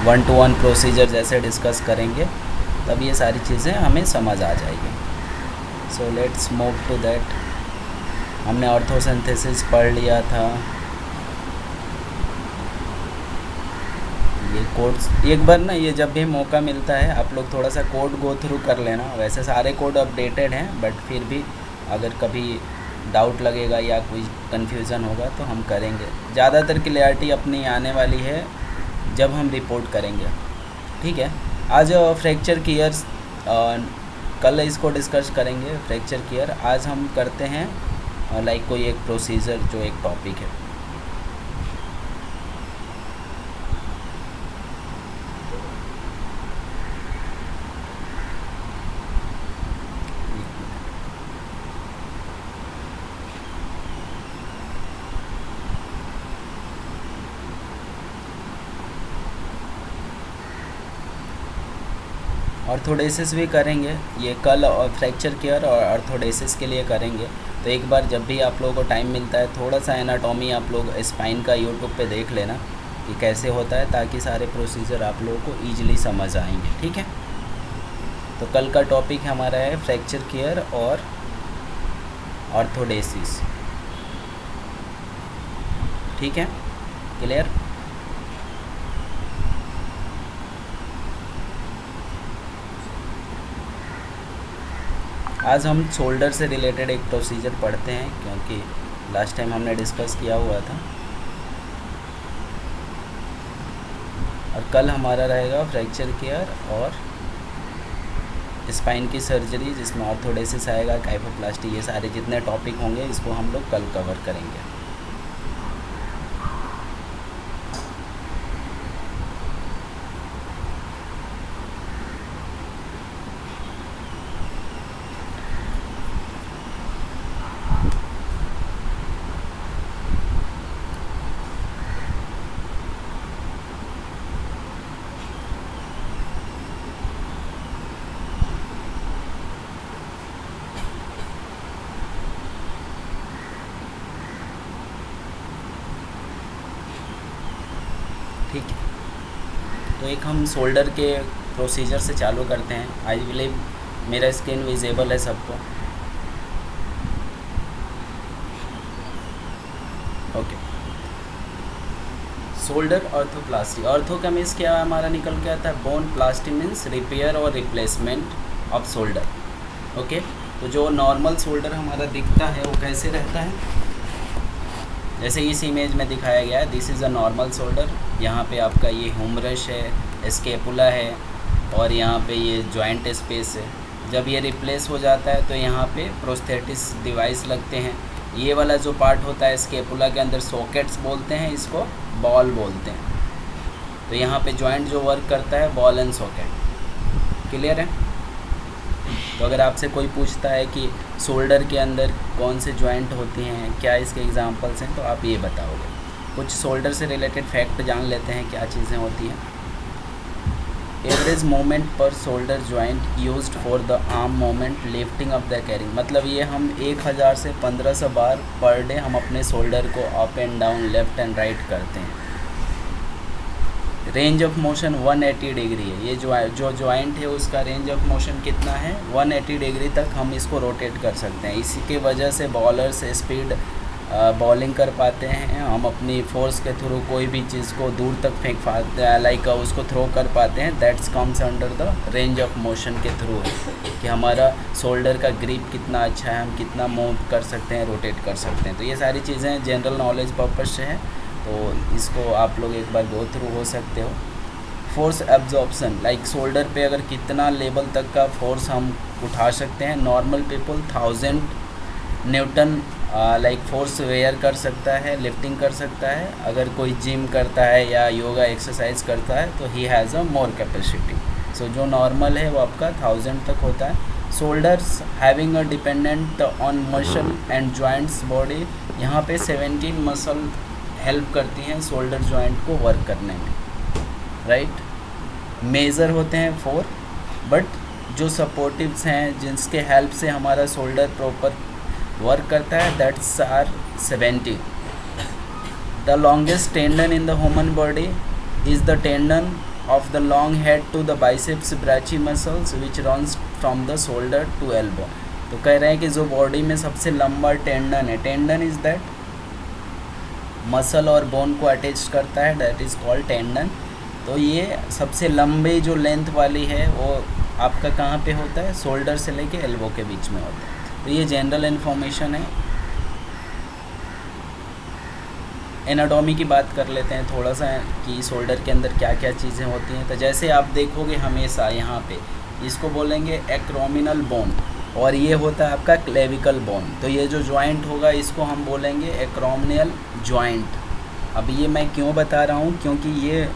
1 to 1 procedure जैसे discuss करेंगे तब ये सारी चीज़ें हमें समझ आ जाएगी। So let's move to that. हमने ऑर्थोसिंथेसिस पढ़ लिया था। ये कोड्स एक बार ना, ये जब भी मौका मिलता है आप लोग थोड़ा सा कोड गो थ्रू कर लेना। वैसे सारे कोड अपडेटेड हैं, बट फिर भी अगर कभी डाउट लगेगा या कोई कन्फ्यूज़न होगा तो हम करेंगे। ज़्यादातर क्लियरिटी अपनी आने वाली है जब हम रिपोर्ट करेंगे। ठीक है, आज फ्रैक्चर कीयर्स, कल इसको डिस्कस करेंगे। फ्रैक्चर कीयर आज हम करते हैं लाइक कोई एक प्रोसीजर जो एक टॉपिक है। ऑर्थोडेसिस भी करेंगे ये कल, और फ्रैक्चर केयर और ऑर्थोडेसिस के लिए करेंगे। तो एक बार जब भी आप लोगों को टाइम मिलता है थोड़ा सा एनाटॉमी आप लोग स्पाइन का यूट्यूब पे देख लेना कि कैसे होता है, ताकि सारे प्रोसीजर आप लोगों को ईजिली समझ आएंगे। ठीक है, तो कल का टॉपिक हमारा है फ्रैक्चर केयर और ऑर्थोडेसिस। ठीक है, क्लियर। आज हम शोल्डर से रिलेटेड एक प्रोसीजर पढ़ते हैं, क्योंकि लास्ट टाइम हमने डिस्कस किया हुआ था। और कल हमारा रहेगा फ्रैक्चर केयर और स्पाइन की सर्जरी, जिसमें ऑर्थोडेसिस आएगा, काइफोप्लास्टी, ये सारे जितने टॉपिक होंगे इसको हम लोग कल कवर करेंगे। ठीक है, तो एक हम शोल्डर के प्रोसीजर से चालू करते हैं। आई बिलीव मेरा स्क्रीन विजिबल है सबको। Okay, shoulder arthroplasty. ऑर्थो का मीन्स क्या हमारा निकल के आता है, बोन प्लास्टी मीन्स रिपेयर और रिप्लेसमेंट ऑफ शोल्डर। ओके, तो जो नॉर्मल शोल्डर हमारा दिखता है वो कैसे रहता है, जैसे इस इमेज में दिखाया गया है। This is a normal shoulder. यहाँ पे आपका ये ह्यूमरस है, स्केपुला है, और यहाँ पे ये जॉइंट स्पेस है। जब ये रिप्लेस हो जाता है तो यहाँ पे प्रोस्थेटिस डिवाइस लगते हैं। ये वाला जो पार्ट होता है स्केपुला के अंदर, सॉकेट्स बोलते हैं इसको, बॉल बोलते हैं। तो यहाँ पे जॉइंट जो वर्क करता है बॉल एंड सॉकेट। क्लियर है। तो अगर आपसे कोई पूछता है कि शोल्डर के अंदर कौन से जॉइंट होती हैं, क्या इसके एग्जांपल्स हैं, तो आप ये बताओगे। कुछ शोल्डर से रिलेटेड फैक्ट जान लेते हैं क्या चीज़ें होती हैं। एवरेज मोमेंट पर shoulder joint used for the arm moment lifting up the carrying. मतलब ये हम 1000 से 1500 बार पर डे हम अपने शोल्डर को up and down, left and right करते हैं। रेंज ऑफ मोशन 180 डिग्री है। ये जो जॉइंट है उसका रेंज ऑफ मोशन कितना है, 180 डिग्री तक हम इसको रोटेट कर सकते हैं। इसी के वजह से बॉलर्स स्पीड बॉलिंग कर पाते हैं। हम अपनी फोर्स के थ्रू कोई भी चीज़ को दूर तक फेंक पाते हैं, लाइक उसको थ्रो कर पाते हैं। That's comes under the range of motion के थ्रू है कि हमारा शोल्डर का ग्रिप कितना अच्छा है, हम कितना मूव कर सकते हैं, रोटेट कर सकते हैं। तो ये सारी चीज़ें जनरल नॉलेज पर्पज से हैं, तो इसको आप लोग एक बार गो थ्रू हो सकते हो। फोर्स एब्जॉर्प्शन, लाइक शोल्डर पे अगर कितना लेवल तक का फोर्स हम उठा सकते हैं। Normal people 1000 newton like force वेयर कर सकता है, लिफ्टिंग कर सकता है। अगर कोई जिम करता है या योगा एक्सरसाइज करता है तो he has a more capacity. सो जो नॉर्मल है वो आपका 1000 तक होता है। Shoulders having a dependent on muscle and joints body. यहाँ पे 17 मसल हेल्प करती हैं शोल्डर जॉइंट को वर्क करने में, राइट। मेजर होते हैं 4, बट जो सपोर्टिव्स हैं जिसके हेल्प से हमारा शोल्डर प्रॉपर वर्क करता है, that's are 70। The longest tendon in the human body is the tendon of the long head to the biceps brachii muscles which runs from the shoulder to elbow। तो कह रहे हैं कि जो body में सबसे लंबा टेंडन है, टेंडन इज़ दैट मसल और बोन को अटैच करता है, दैट इज़ कॉल्ड टेंडन। तो ये सबसे लंबी जो लेंथ वाली है वो आपका कहाँ पे होता है, शोल्डर से लेके एल्बो के बीच में होता है। तो ये जनरल इन्फॉर्मेशन है। एनाटॉमी की बात कर लेते हैं थोड़ा सा कि शोल्डर के अंदर क्या क्या चीज़ें होती हैं। तो जैसे आप देखोगे हमेशा यहाँ पे इसको बोलेंगे एक्रोमिनल बोन, और ये होता है आपका क्लेविकल बोन। तो ये जो जॉइंट होगा इसको हम बोलेंगे एक्रोमिनल जॉइंट। अब ये मैं क्यों बता रहा हूँ, क्योंकि ये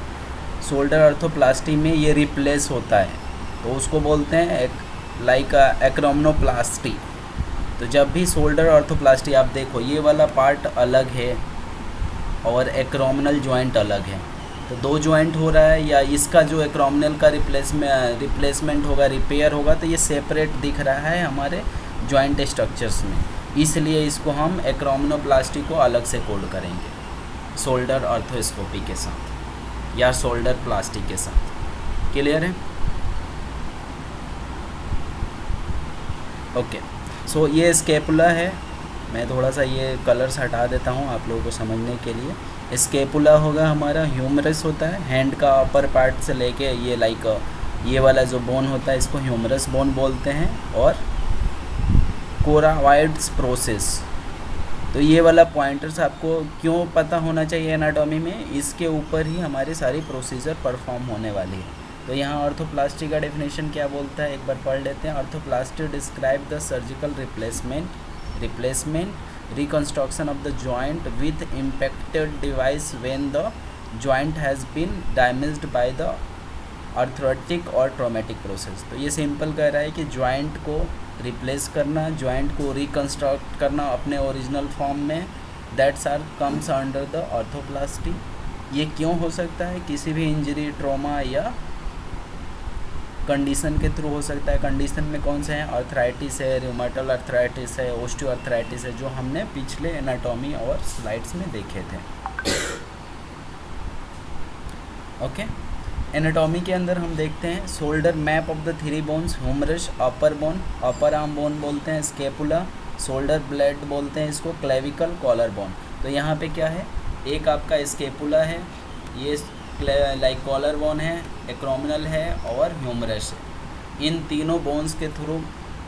शोल्डर आर्थोप्लास्टी में ये रिप्लेस होता है, तो उसको बोलते हैं लाइक एक्रोमिनोप्लास्टी। तो जब भी शोल्डर आर्थोप्लास्टी आप देखो ये वाला पार्ट अलग है और एक्रोमिनल जॉइंट अलग है, तो दो जॉइंट हो रहा है, या इसका जो एक्रोमिनल का रिप्लेसमेंट होगा, रिपेयर होगा, तो ये सेपरेट दिख रहा है हमारे जॉइंट स्ट्रक्चर्स में, इसलिए इसको हम एक्रोमिनोप्लास्टी को अलग से कोड करेंगे शोल्डर आर्थोस्कोपी के साथ या शोल्डर प्लास्टी के साथ। क्लियर है? ओके, सो ये स्केपुला है। मैं थोड़ा सा ये कलर्स हटा देता हूँ आप लोगों को समझने के लिए। स्केपुला होगा हमारा, ह्यूमरस होता है, हैंड का अपर पार्ट से लेके ये लाइक ये वाला जो बोन होता है इसको ह्यूमरस बोन बोलते हैं, और कोरावाइड्स प्रोसेस। तो ये वाला पॉइंटर्स आपको क्यों पता होना चाहिए एनाटॉमी में, इसके ऊपर ही हमारी सारी प्रोसीजर परफॉर्म होने वाली है। तो यहाँ ऑर्थोप्लास्टी का डेफिनेशन क्या बोलता है एक बार पढ़ लेते हैं। Arthroplasty describe the surgical replacement reconstruction of the joint with impacted device when the joint has been damaged by the arthritic or traumatic process। तो ये सिंपल कह रहा है कि जॉइंट को रिप्लेस करना, जॉइंट को रिकन्स्ट्रक्ट करना अपने ओरिजिनल फॉर्म में, that's are comes under the arthroplasty. ये क्यों हो सकता है, किसी भी इंजरी, ट्रॉमा या कंडीशन के थ्रू हो सकता है। कंडीशन में कौन से हैं, आर्थराइटिस है, रूमेटल आर्थराइटिस है, ओस्टियोआर्थराइटिस है, जो हमने पिछले एनाटॉमी और स्लाइड्स में देखे थे। ओके, एनाटॉमी के अंदर हम देखते हैं shoulder map of the three bones, humerus, upper bone, upper arm bone बोलते हैं, स्केपुला, शोल्डर ब्लेड बोलते हैं इसको, क्लेविकल, कॉलर बोन। तो यहाँ पे क्या है, एक आपका स्केपुला है, ये लाइक कॉलर बोन है, एक्रोमिनल है और ह्यूमरस है। इन तीनों बोन्स के थ्रू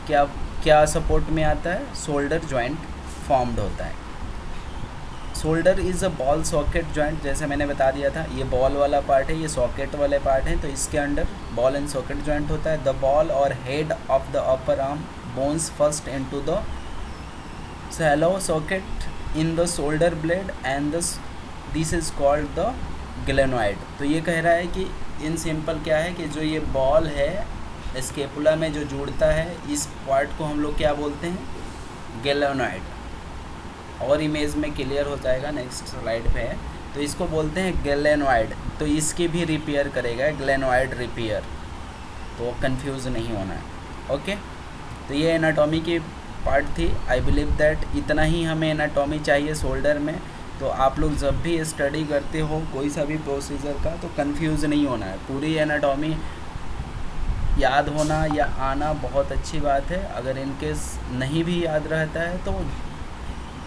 क्या क्या सपोर्ट में आता है, शोल्डर जॉइंट फॉर्म्ड होता है। Shoulder is a ball socket joint, जैसे मैंने बता दिया था, ये बॉल वाला पार्ट है, ये सॉकेट वाले पार्ट है, तो इसके under ball and socket joint होता है। द बॉल और head of the upper arm bones first into the shallow socket in the shoulder blade and this is called the glenoid. तो ये कह रहा है कि इन सिंपल क्या है कि जो ये बॉल है स्केपुला में जो जुड़ता है, इस पार्ट को हम लोग क्या बोलते हैं, ग्लेनोइड, और इमेज में क्लियर हो जाएगा, नेक्स्ट स्लाइड पे है। तो इसको बोलते हैं ग्लेनोइड। तो इसकी भी रिपेयर करेगा, ग्लेनोइड रिपेयर, तो कंफ्यूज नहीं होना है। ओके, तो ये एनाटॉमी की पार्ट थी। आई बिलीव दैट इतना ही हमें एनाटॉमी चाहिए शोल्डर में। तो आप लोग जब भी स्टडी करते हो कोई सा भी प्रोसीजर का, तो कंफ्यूज नहीं होना है। पूरी एनाटॉमी याद होना या आना बहुत अच्छी बात है। अगर इनकेस नहीं भी याद रहता है तो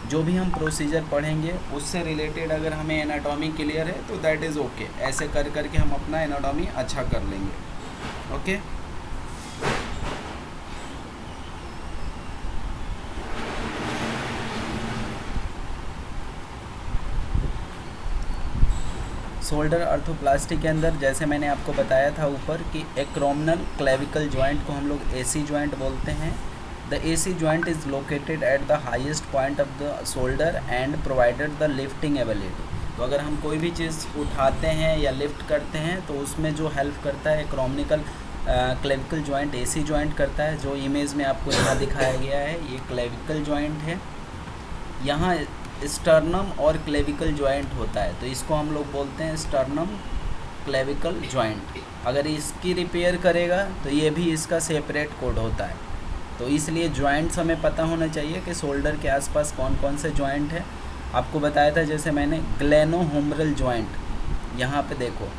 जो भी हम प्रोसीजर पढ़ेंगे उससे रिलेटेड अगर हमें एनाटॉमी क्लियर है तो दैट इज़ ओके। ऐसे कर करके हम अपना एनाटॉमी अच्छा कर लेंगे। ओके, शोल्डर आर्थोप्लास्टी के अंदर जैसे मैंने आपको बताया था ऊपर कि एक्रोमिनल क्लेविकल जॉइंट को हम लोग एसी जॉइंट बोलते हैं। The AC joint is located at the highest point of the shoulder and provided the lifting ability. तो अगर हम कोई भी चीज़ उठाते हैं या लिफ्ट करते हैं तो उसमें जो हेल्प करता है एक्रोमिनल क्लेविकल जॉइंट, एसी जॉइंट करता है। जो इमेज में आपको यहाँ दिखाया गया है ये क्लेविकल जॉइंट है। यहाँ स्टर्नम और क्लेविकल जॉइंट होता है, तो इसको हम लोग बोलते हैं स्टर्नम क्लेविकल जॉइंट। अगर इसकी रिपेयर करेगा तो ये भी इसका सेपरेट कोड होता है। तो इसलिए जॉइंट्स हमें पता होना चाहिए कि शोल्डर के आसपास कौन कौन से जॉइंट है। आपको बताया था जैसे मैंने ग्लेनोहुमरल जॉइंट, यहाँ पे देखो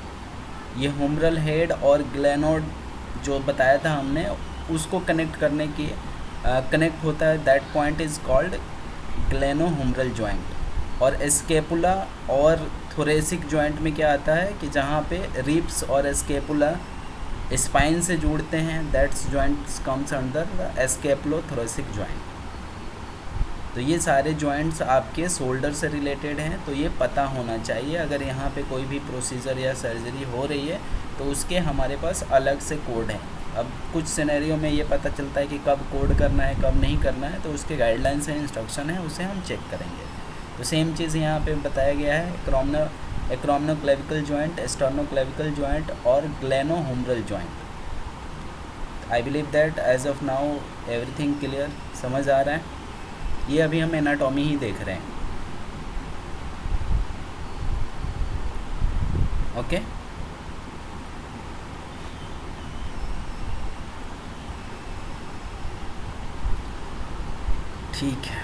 ये हुमरल हेड और ग्लेनोड जो बताया था हमने उसको कनेक्ट करने की कनेक्ट होता है, that point is called gleno humeral joint. और स्केपुला और थोरेसिक जॉइंट में क्या आता है कि जहाँ पे रिब्स और स्केपुला स्पाइन से जुड़ते हैं, that's joints comes under the scapulothoracic joint. तो ये सारे जॉइंट्स आपके शोल्डर से रिलेटेड हैं, तो ये पता होना चाहिए। अगर यहाँ पे कोई भी प्रोसीजर या सर्जरी हो रही है तो उसके हमारे पास अलग से कोड हैं। अब कुछ सिनेरियो में ये पता चलता है कि कब कोड करना है कब नहीं करना है, तो उसके गाइडलाइंस हैं, इंस्ट्रक्शन है, उसे हम चेक करेंगे। तो सेम चीज़ यहाँ पे बताया गया है, एक्रोमिनोक्लेविकल जॉइंट, स्टर्नोक्लेविकल जॉइंट और glenohumeral joint. I believe that as of now everything clear, समझ आ रहा है। ये अभी हम एनाटॉमी ही देख रहे हैं, ओके। ठीक है,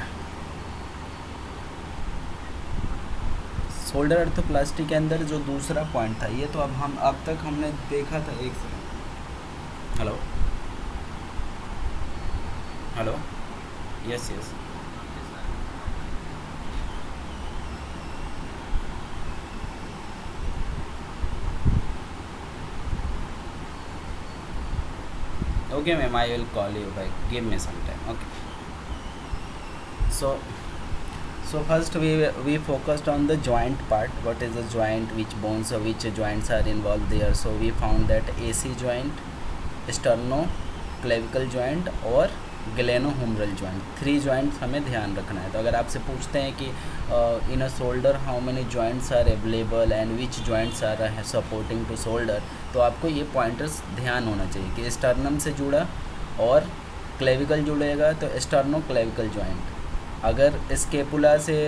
शोल्डर अर्थोप्लास्टी के अंदर जो दूसरा पॉइंट था, ये तो अब तक हमने देखा था। एक second, hello hello, yes yes, okay ma'am, I will call you back, give me some time, okay. So first we focused on the joint part, what is the joint, which bones or which joints are involved there. So we found that AC joint, sternoclavicle joint और glenohumeral joint, 3 joints हमें ध्यान रखना है। तो अगर आपसे पूछते हैं कि in a shoulder how many joints are available and which joints are supporting to shoulder, तो आपको ये पॉइंटर्स ध्यान होना चाहिए कि स्टर्नम से जुड़ा और क्लेविकल जुड़ेगा तो स्टर्नोक्लेविकल जॉइंट। अगर स्केपुला से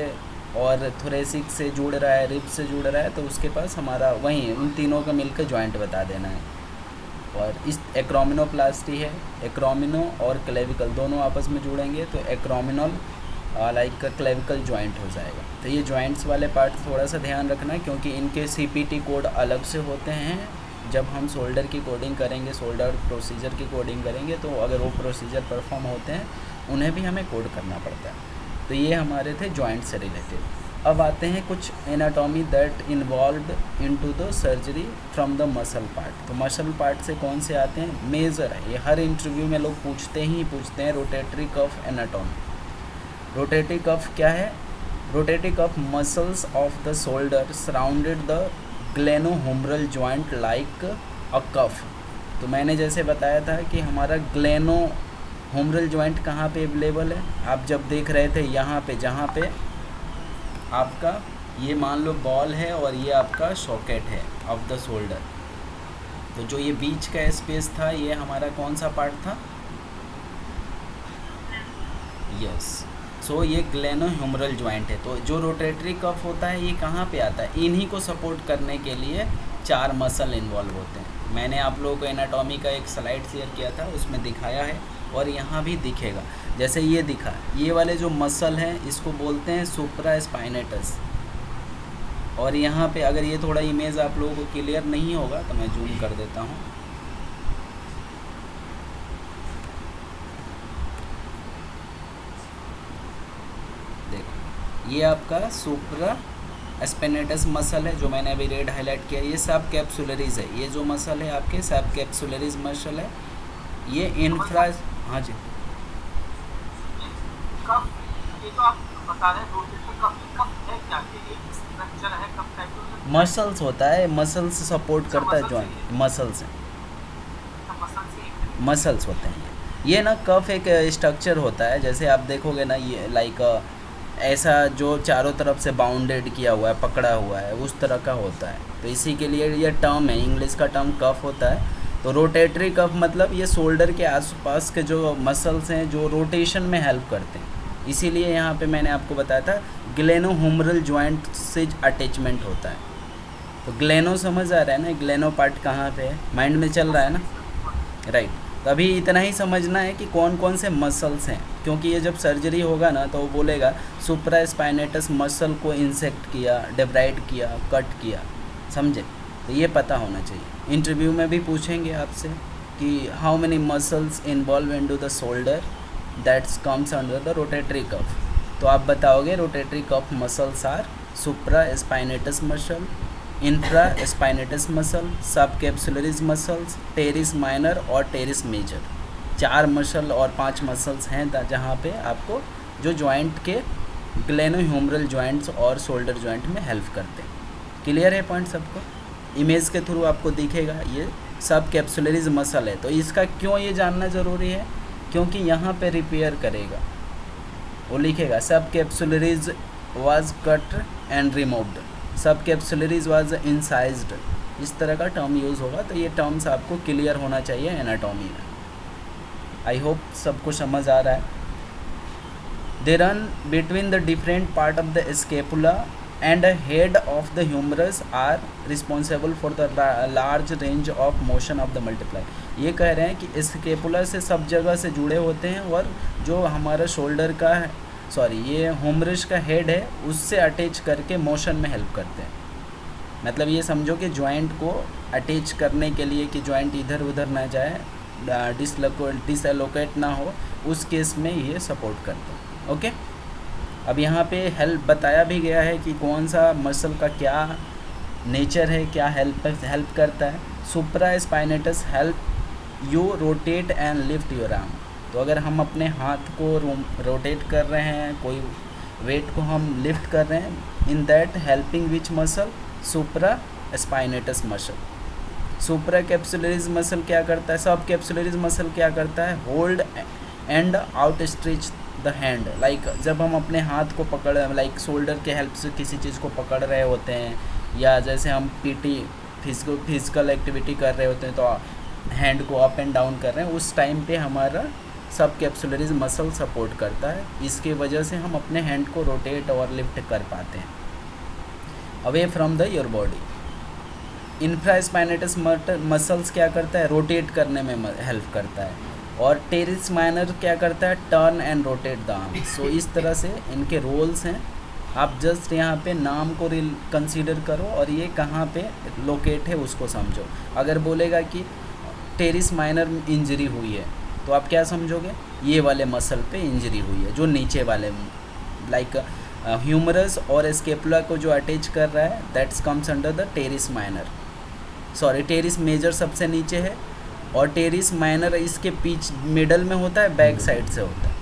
और थोरेसिक से जुड़ रहा है, रिब्स से जुड़ रहा है, तो उसके पास हमारा वहीं उन तीनों का मिलकर जॉइंट बता देना है। और इस एक्रोमिनोप्लास्टी है, एक्रोमिनो और क्लेविकल दोनों आपस में जुड़ेंगे तो एक्रोमिनल लाइक क्लेविकल जॉइंट हो जाएगा। तो ये जॉइंट्स वाले पार्ट थोड़ा सा ध्यान रखना है, क्योंकि इनके सीपीटी कोड अलग से होते हैं। जब हम शोल्डर की कोडिंग करेंगे, शोल्डर प्रोसीजर की कोडिंग करेंगे, तो अगर वो प्रोसीजर परफॉर्म होते हैं उन्हें भी हमें कोड करना पड़ता है। तो ये हमारे थे जॉइंट से रिलेटेड। अब आते हैं कुछ anatomy that involved into the surgery from the muscle part. तो मसल पार्ट से कौन से आते हैं, मेजर है, ये हर इंटरव्यू में लोग पूछते हैं, rotatory cuff anatomy. Rotatory cuff क्या है, rotatory cuff muscles of the shoulder surrounded the glenohumeral joint like a cuff. तो मैंने जैसे बताया था कि हमारा ग्लेनोहुमरल जॉइंट कहाँ पे अवेलेबल है, आप जब देख रहे थे यहाँ पे, जहाँ पे आपका ये मान लो बॉल है और ये आपका सॉकेट है ऑफ द शोल्डर, तो जो ये बीच का स्पेस था ये हमारा कौन सा पार्ट था, यस। सो ये ग्लेनोहुमरल जॉइंट है। तो जो रोटेटरी कफ होता है ये कहाँ पे आता है, इन्हीं को सपोर्ट करने के लिए 4 मसल इन्वॉल्व होते हैं। मैंने आप लोगों को एनाटॉमी का एक स्लाइड शेयर किया था, उसमें दिखाया है और यहाँ भी दिखेगा। जैसे ये दिखा, ये वाले जो मसल हैं इसको बोलते हैं सुप्रा स्पाइनेटस। और यहाँ पे अगर ये थोड़ा इमेज आप लोगों को क्लियर नहीं होगा तो मैं जूम कर देता हूँ। देखो ये आपका सुप्रा स्पाइनेटस मसल है, जो मैंने अभी रेड हाईलाइट किया, ये सब कैप्सुलरीज है। ये जो मसल है आपके सब कैप्सुलरीज मसल है, ये इंफ्रा, हाँ जी, मसल्स होता है, मसल्स सपोर्ट करता है जॉइंट, मसल्स हैं, मसल्स होते हैं। ये ना कफ एक स्ट्रक्चर होता है, जैसे आप देखोगे ना ये लाइक ऐसा जो चारों तरफ से बाउंडेड किया हुआ है, पकड़ा हुआ है, उस तरह का होता है। तो इसी के लिए ये टर्म है, इंग्लिश का टर्म कफ होता है। तो रोटेटरी कफ मतलब ये शोल्डर के आसपास के जो मसल्स हैं जो रोटेशन में हेल्प करते हैं। इसीलिए यहाँ पे मैंने आपको बताया था ग्लेनोहुमरल जॉइंट से अटैचमेंट होता है। तो ग्लेनो समझ आ रहा है ना, ग्लेनो पार्ट कहाँ पे है, माइंड में चल रहा है ना, राइट। तो अभी इतना ही समझना है कि कौन कौन से मसल्स हैं, क्योंकि ये जब सर्जरी होगा ना तो वो बोलेगा सुप्रा स्पाइनेटस मसल को इंसेक्ट किया, डिब्राइड किया, कट किया, समझे। तो ये पता होना चाहिए। इंटरव्यू में भी पूछेंगे आपसे कि how many muscles involve into the shoulder that's comes under the rotatory cuff, तो आप बताओगे rotatory cuff muscles are supra spinatus muscle, infra spinatus muscle, sub capsularis muscles, teres minor और टेरिस मेजर। 4 मसल और 5 muscles हैं जहाँ पे आपको जो जॉइंट के ग्लेनोह्यूमरल जॉइंट्स और शोल्डर जॉइंट में हेल्प करते हैं। क्लियर है पॉइंट सबको? इमेज के थ्रू आपको दिखेगा ये सब कैप्सुलरीज मसल है। तो इसका क्यों ये जानना ज़रूरी है? क्योंकि यहाँ पे रिपेयर करेगा, वो लिखेगा सब कैप्सुलरीज वाज कट एंड रिमूव्ड, सब कैप्सुलरीज वाज इंसाइज्ड, इस तरह का टर्म यूज़ होगा। तो ये टर्म्स आपको क्लियर होना चाहिए एनाटॉमी में। आई होप सबको समझ आ रहा है। They run between the different part of the scapula and head of the humerus are responsible for the large range of motion of the multiply. ये कह रहे हैं कि स्केपुला से सब जगह से जुड़े होते हैं और जो हमारा शोल्डर का ये ह्यूमरस का हेड है उससे अटैच करके मोशन में हेल्प करते हैं। मतलब ये समझो कि जॉइंट को अटैच करने के लिए कि जॉइंट इधर उधर ना जाए, डिसलोकेट ना हो, उस केस में ये सपोर्ट करते हैं। ओके, अब यहाँ पे हेल्प बताया भी गया है कि कौन सा मसल का क्या नेचर है, क्या हेल्प करता है। Supra spinatus help you rotate and lift your arm. तो अगर हम अपने हाथ को रोटेट कर रहे हैं, कोई वेट को हम लिफ्ट कर रहे हैं, in that helping which muscle? Supra spinatus muscle. Supra capsularis muscle क्या करता है? सब कैप्सुलरीज मसल क्या करता है? Hold and out stretch the hand. Like जब हम अपने हाथ को पकड़, लाइक शोल्डर के हेल्प से किसी चीज़ को पकड़ रहे होते हैं, या जैसे हम पीटी फिजिकल एक्टिविटी कर रहे होते हैं तो हैंड को अप एंड डाउन कर रहे हैं, उस टाइम पे हमारा सब कैप्सुलरीज मसल सपोर्ट करता है। इसके वजह से हम अपने हैंड को रोटेट और लिफ्ट कर पाते हैं away from the your body. Infraspinatus muscles क्या करता है? रोटेट करने में हेल्प करता है। और टेरिस माइनर क्या करता है? Turn and rotate the arm. So इस तरह से इनके रोल्स हैं। आप जस्ट यहाँ पे नाम को कंसीडर करो और ये कहाँ पे लोकेट है उसको समझो। अगर बोलेगा कि टेरिस माइनर इंजरी हुई है तो आप क्या समझोगे? ये वाले मसल पे इंजरी हुई है, जो नीचे वाले, लाइक ह्यूमरस और स्केपुला को जो अटैच कर रहा है, that's comes under the teres minor. Teres major सबसे नीचे है और टेरिस माइनर इसके बीच मिडल में होता है, बैक साइड से होता है।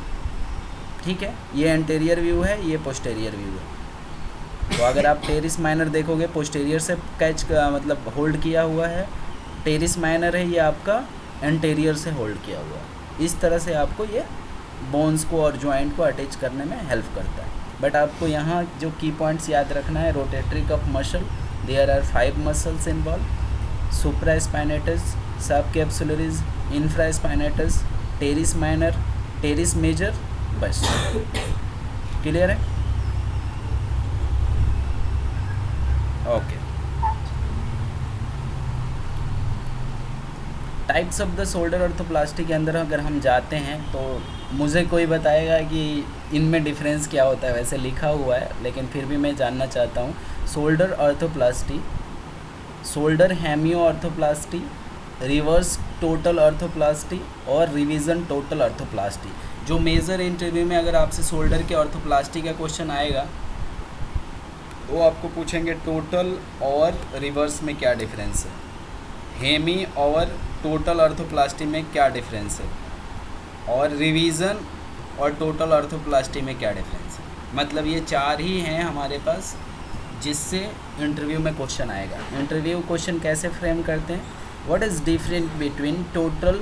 ठीक है, ये एंटेरियर व्यू है, ये पोस्टेरियर व्यू है। तो अगर आप टेरिस माइनर देखोगे, पोस्टेरियर से कैच मतलब होल्ड किया हुआ है, टेरिस माइनर है ये आपका एंटेरियर से होल्ड किया हुआ है। इस तरह से आपको ये बोन्स को और जॉइंट को अटैच करने में हेल्प करता है। बट आपको यहाँ जो की पॉइंट्स याद रखना है, rotatory cuff muscle, there are 5 muscles involve, supra spinatus, sub capsularis, infra spinatus, teres minor, teres major, बस। क्लियर है? Okay. Types of the shoulder arthroplasty के अंदर अगर हम जाते हैं तो मुझे कोई बताएगा कि इनमें डिफरेंस क्या होता है? वैसे लिखा हुआ है लेकिन फिर भी मैं जानना चाहता हूँ। शोल्डर ऑर्थोप्लास्टी, शोल्डर हेमियो ऑर्थोप्लास्टी, रिवर्स टोटल ऑर्थोप्लास्टी और रिवीजन टोटल ऑर्थोप्लास्टी। जो मेजर इंटरव्यू में अगर आपसे शोल्डर के ऑर्थोप्लास्टी का क्वेश्चन आएगा वो आपको पूछेंगे टोटल और रिवर्स में क्या डिफरेंस है, हेमी और टोटल ऑर्थोप्लास्टी में क्या डिफरेंस है, और रिवीजन और टोटल ऑर्थोप्लास्टी में क्या डिफरेंस है। मतलब ये 4 ही हैं हमारे पास जिससे इंटरव्यू में क्वेश्चन आएगा। इंटरव्यू क्वेश्चन कैसे फ्रेम करते हैं? What is different between total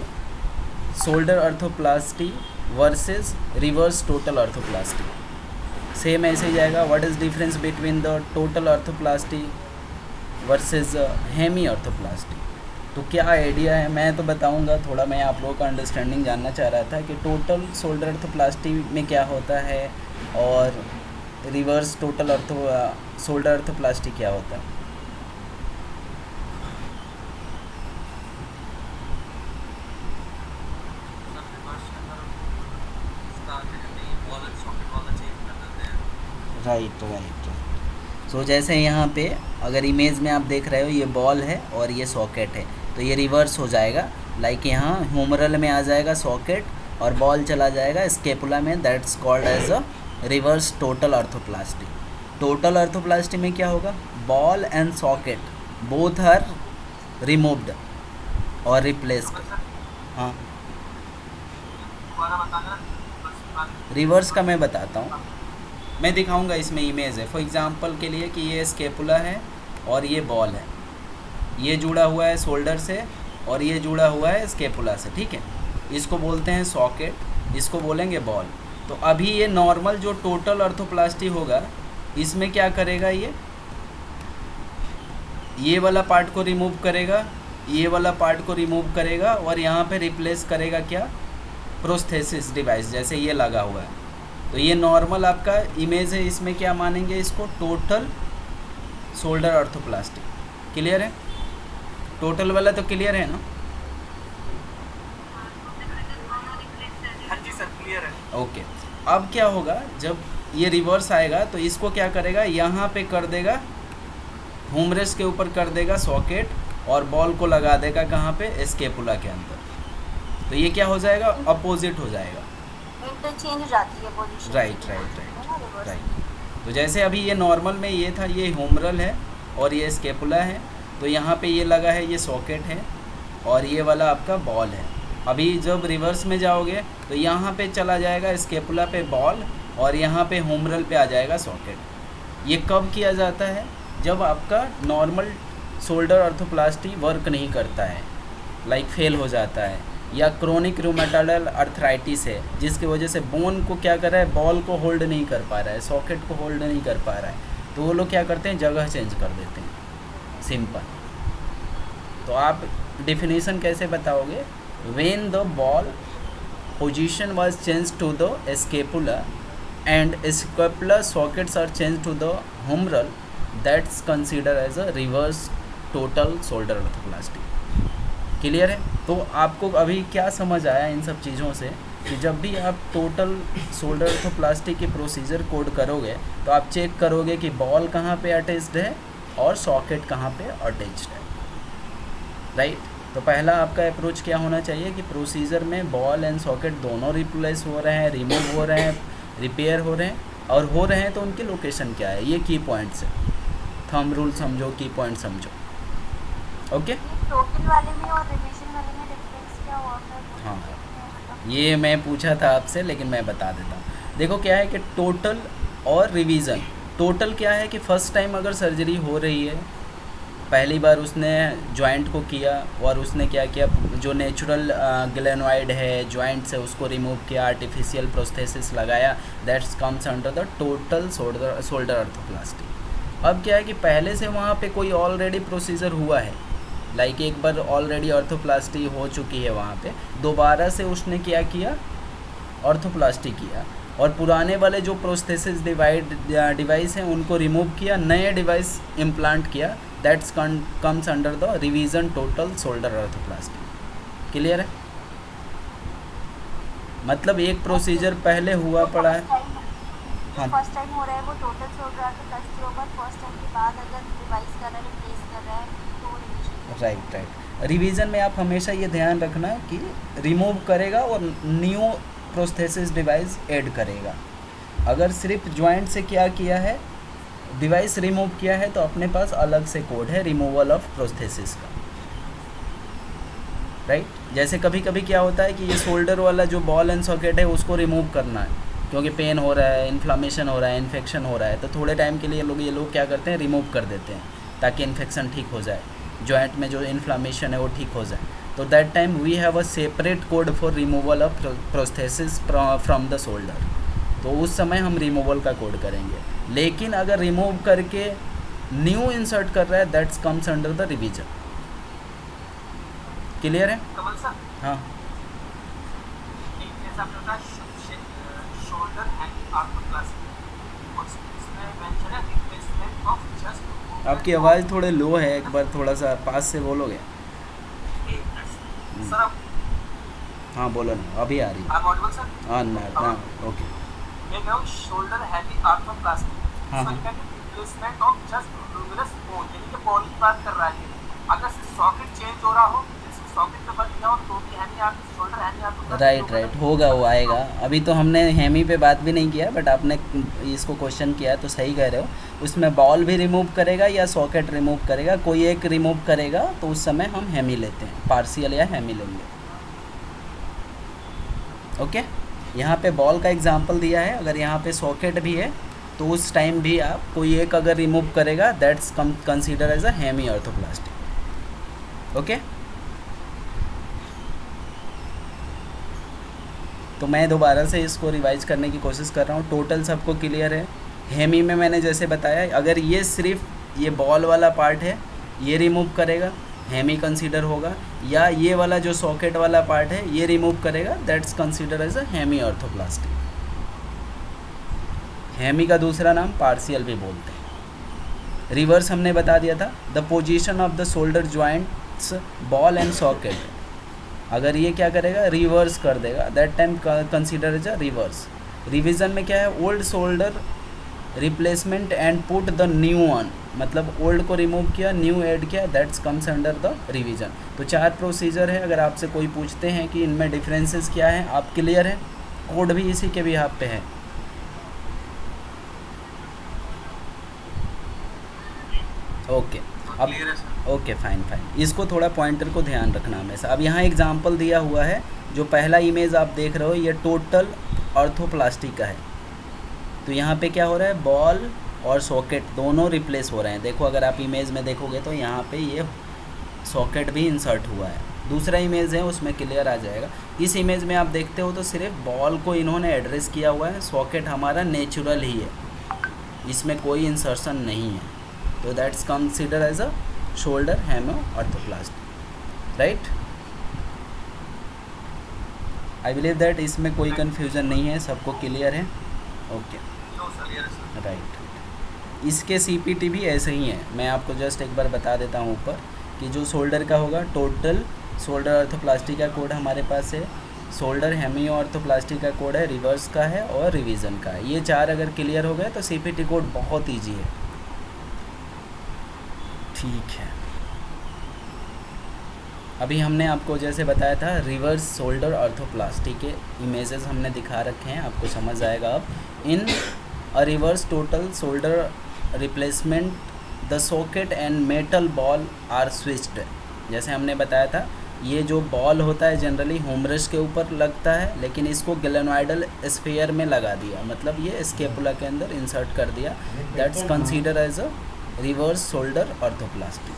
shoulder arthroplasty versus reverse total arthroplasty. Same ऐसे ही जाएगा, what is difference between the total arthroplasty versus hemi arthroplasty. तो क्या आइडिया है मैं तो बताऊंगा, थोड़ा मैं आप लोगों का अंडरस्टैंडिंग जानना चाह रहा था कि टोटल शोल्डर ऑर्थोप्लास्टी में क्या होता है और रिवर्स टोटल शोल्डर ऑर्थोप्लास्टी क्या होता है। राइट। सो जैसे यहाँ पे अगर इमेज में आप देख रहे हो ये बॉल है और ये सॉकेट है, तो ये रिवर्स हो जाएगा। लाइक यहाँ ह्यूमरल में आ जाएगा सॉकेट और बॉल चला जाएगा स्केपुला में, that's called as a reverse total arthroplasty. Total arthroplasty में क्या होगा, ball and socket both are removed और रिप्लेस्ड। हाँ, रिवर्स का मैं बताता हूँ, मैं दिखाऊंगा, इसमें इमेज है फॉर एग्जांपल के लिए कि ये स्केपुला है और ये बॉल है, ये जुड़ा हुआ है शोल्डर से और ये जुड़ा हुआ है स्केपुला से, ठीक है। इसको बोलते हैं सॉकेट, इसको बोलेंगे बॉल। तो अभी ये नॉर्मल जो टोटल आर्थोप्लास्टी होगा इसमें क्या करेगा, ये वाला पार्ट को रिमूव करेगा, ये वाला पार्ट को रिमूव करेगा और यहाँ पे रिप्लेस करेगा क्या, प्रोस्थेसिस डिवाइस, जैसे ये लगा हुआ है। तो ये नॉर्मल आपका इमेज है, इसमें क्या मानेंगे इसको, टोटल शोल्डर आर्थोप्लास्टी। क्लियर है, टोटल वाला तो क्लियर है ना? हाँ जी सर, क्लियर है। ओके, अब क्या होगा, जब ये रिवर्स आएगा तो इसको क्या करेगा, यहाँ पे कर देगा, ह्यूमरस के ऊपर कर देगा सॉकेट और बॉल को लगा देगा कहाँ पे, स्केपुला के अंदर। तो ये क्या हो जाएगा, अपोजिट हो जाएगा, इंटरचेंज हो जाती है पोजीशन। राइट। तो जैसे अभी ये नॉर्मल में ये था, ये ह्यूमरल है और ये स्केपुला है, तो यहाँ पे ये लगा है, ये सॉकेट है और ये वाला आपका बॉल है। अभी जब रिवर्स में जाओगे तो यहाँ पे चला जाएगा स्केपुला पे बॉल और यहाँ पे ह्यूमरल पे आ जाएगा सॉकेट। ये कब किया जाता है, जब आपका नॉर्मल शोल्डर आर्थोप्लास्टी वर्क नहीं करता है, लाइक फेल हो जाता है, या क्रोनिक रूमेटॉइडल आर्थराइटिस है जिसकी वजह से बोन को क्या कर रहा है, बॉल को होल्ड नहीं कर पा रहा है, सॉकेट को होल्ड नहीं कर पा रहा है, तो वो लोग क्या करते हैं, जगह चेंज कर देते हैं, सिंपल। तो आप डिफिनीशन कैसे बताओगे, when the ball position was change to the scapula and scapula sockets are change to the humeral, that's consider as a reverse total shoulder arthroplasty. Clear है? तो आपको अभी क्या समझ आया इन सब चीज़ों से, कि जब भी आप टोटल शोल्डर आर्थोप्लास्टी के प्रोसीजर कोड करोगे तो आप चेक करोगे कि बॉल कहाँ पे अटैच्ड है और सॉकेट कहाँ पे अटैच्ड है, राइट। तो पहला आपका अप्रोच क्या होना चाहिए कि प्रोसीजर में बॉल एंड सॉकेट दोनों रिप्लेस हो रहे हैं, रिमूव हो रहे हैं, रिपेयर हो रहे हैं, और हो रहे हैं तो उनकी लोकेशन क्या है, ये की पॉइंट्स है। थंब रूल समझो, की पॉइंट समझो, ओके। टोटल वाले में और रिवीजन वाले में डिफरेंस क्या हुआ फिर? हाँ, ये मैं पूछा था आपसे लेकिन मैं बता देता हूँ। देखो क्या है कि टोटल और रिवीजन, टोटल क्या है कि फर्स्ट टाइम अगर सर्जरी हो रही है, पहली बार उसने जॉइंट को किया और उसने क्या किया, जो नेचुरल ग्लेनॉइड है जॉइंट से उसको रिमूव किया, आर्टिफिशियल प्रोस्थेसिस लगाया, that's comes under the total shoulder arthroplasty. अब क्या है कि पहले से वहाँ पे कोई ऑलरेडी प्रोसीजर हुआ है, लाइक एक बार ऑलरेडी आर्थोप्लास्टी हो चुकी है वहाँ पे, दोबारा से उसने क्या किया, आर्थोप्लास्टी किया, और पुराने वाले जो प्रोस्थेसिस डिवाइस हैं उनको रिमूव किया, नए डिवाइस इम्प्लांट किया, that's comes under the revision total shoulder arthroplasty. Clear है? मतलब एक प्रोसीजर पहले हुआ पड़ा है। हाँ, फर्स्ट टाइम हो रहा है वो टोटल शोल्डर आर्थोप्लास्टी होगा, फर्स्ट टाइम के बाद अगर रिवाइज कर रहा है, रिप्लेस कर रहा है तो रिवीजन। राइट। रिवीजन में आप हमेशा ये ध्यान रखना कि रिमूव करेगा और न्यू प्रोस्थेसिस डिवाइस ऐड करेगा। अगर सिर्फ जॉइंट से क्या किया है, डिवाइस रिमूव किया है, तो अपने पास अलग से कोड है रिमूवल ऑफ प्रोस्थेसिस का, राइट। जैसे कभी कभी क्या होता है कि ये शोल्डर वाला जो बॉल एंड सॉकेट है उसको रिमूव करना है क्योंकि पेन हो रहा है, इन्फ्लामेशन हो रहा है, इन्फेक्शन हो रहा है, तो थोड़े टाइम के लिए ये लोग क्या करते हैं, रिमूव कर देते हैं ताकि इन्फेक्शन ठीक हो जाए, जॉइंट में जो इन्फ्लामेशन है वो ठीक हो जाए। तो that time we have a separate code for removal of prosthesis from the shoulder, तो उस समय हम रिमूवल का कोड करेंगे। लेकिन अगर रिमूव करके न्यू इंसर्ट कर रहा है, that's comes under the revision. Clear है? कमल सर, हाँ, जैसा आपने बताया शोल्डर एंड आर्थोप्लास्टी, उसमें मेंशन है रिप्लेसमेंट ऑफ जस्ट। आपकी आवाज़ थोड़े लो है, एक बार थोड़ा सा पास से बोलोगे? सर आप, हाँ बोलो ना, अभी आ रही है। I am audible sir? हाँ ना, हाँ ओके। मैं कह रहा हूँ शोल्डर हैवी आर्थोप्लास्टी, हाँ, so हाँ। you can replacement of just tubulous bone, यानी कि बॉल की बात कर रहा है। अगर सॉकेट चेंज हो रहा हो, जैसे सॉकेट में बन गया हो तो भी hemi arc shoulder hemi arc right होगा, वो आएगा। अभी तो हमने हेमी पे बात भी नहीं किया, बट आपने इसको क्वेश्चन किया तो सही कह रहे हो। उसमें बॉल भी रिमूव करेगा या सॉकेट रिमूव करेगा, कोई एक रिमूव करेगा तो उस समय हम हेमी लेते हैं, पार्शियल या हेमी लेंगे। ओके, यहाँ पे बॉल का एग्जांपल दिया है, अगर यहाँ पे सॉकेट भी है तो उस टाइम भी आप कोई एक अगर रिमूव करेगा that's consider as a hemi arthroplasty. Okay, तो मैं दोबारा से इसको रिवाइज करने की कोशिश कर रहा हूँ। टोटल सबको क्लियर है। हेमी में मैंने जैसे बताया, अगर ये सिर्फ ये बॉल वाला पार्ट है ये रिमूव करेगा, हेमी कंसीडर होगा, या ये वाला जो सॉकेट वाला पार्ट है ये रिमूव करेगा that's consider as a hemi arthroplasty. Hemi का दूसरा नाम पार्शियल भी बोलते हैं। रिवर्स हमने बता दिया था, the position of the shoulder joints ball and socket, अगर ये क्या करेगा रिवर्स कर देगा that time consider as a reverse. Revision में क्या है, old shoulder replacement and put the new on, मतलब ओल्ड को रिमूव किया न्यू ऐड किया that's comes under the revision. तो 4 प्रोसीजर है। अगर आपसे कोई पूछते हैं कि इनमें डिफरेंसेस क्या हैं, आप क्लियर है, कोड भी इसी के बिहाफ पे है। ओके, अब ओके फाइन, इसको थोड़ा पॉइंटर को ध्यान रखना हमेशा। अब यहाँ एग्जांपल दिया हुआ है, जो पहला इमेज आप देख रहे हो ये टोटल ऑर्थोप्लास्टी का है। तो यहाँ पे क्या हो रहा है, बॉल और सॉकेट दोनों रिप्लेस हो रहे हैं। देखो अगर आप इमेज में देखोगे तो यहाँ पे ये सॉकेट भी इंसर्ट हुआ है। दूसरा इमेज है उसमें क्लियर आ जाएगा। इस इमेज में आप देखते हो तो सिर्फ बॉल को इन्होंने एड्रेस किया हुआ है, सॉकेट हमारा नेचुरल ही है, इसमें कोई इंसर्शन नहीं है। तो that's consider as a shoulder hemo arthroplasty, right. I believe that इसमें कोई कन्फ्यूज़न नहीं है, सबको क्लियर है। Okay, right. इसके सीपीटी भी ऐसे ही है, मैं आपको जस्ट एक बार बता देता हूँ ऊपर कि जो शोल्डर का होगा टोटल शोल्डर ऑर्थोप्लास्टी का कोड हमारे पास है, शोल्डर हेमी ऑर्थोप्लास्टी का कोड है, रिवर्स का है और रिवीजन का है। ये 4 अगर क्लियर हो गए तो सीपीटी कोड बहुत ईजी है। ठीक है, अभी हमने आपको जैसे बताया था रिवर्स शोल्डर ऑर्थोप्लास्टी के इमेजेस हमने दिखा रखे हैं, आपको समझ आएगा अब। In a reverse total shoulder replacement the socket and metal ball are switched. जैसे हमने बताया था, ये जो बॉल होता है जनरली ह्यूमरस के ऊपर लगता है, लेकिन इसको ग्लेनोइडल स्फीयर में लगा दिया, मतलब ये स्केपुला के अंदर इंसर्ट कर दिया। That's consider as a reverse shoulder orthoplasty.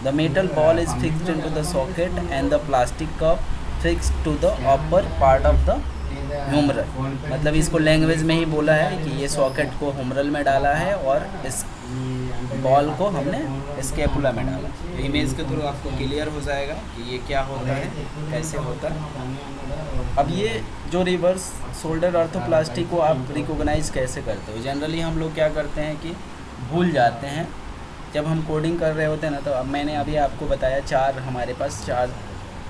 The metal ball is fixed into the socket and the plastic cup fixed to the upper part of the humeral. मतलब इसको लैंग्वेज में ही बोला है कि ये सॉकेट को हुमरल में डाला है और इस बॉल को हमने स्केपुला में डाला। तो इमेज के थ्रू आपको क्लियर हो जाएगा कि ये क्या होता है, कैसे होता है। अब ये जो रिवर्स शोल्डर ऑर्थोप्लास्टी को आप रिकॉग्नाइज कैसे करते हो? जनरली हम लोग क्या करते हैं कि भूल जाते हैं जब हम कोडिंग कर रहे होते हैं ना। तो अब मैंने अभी आपको बताया 4 हमारे पास 4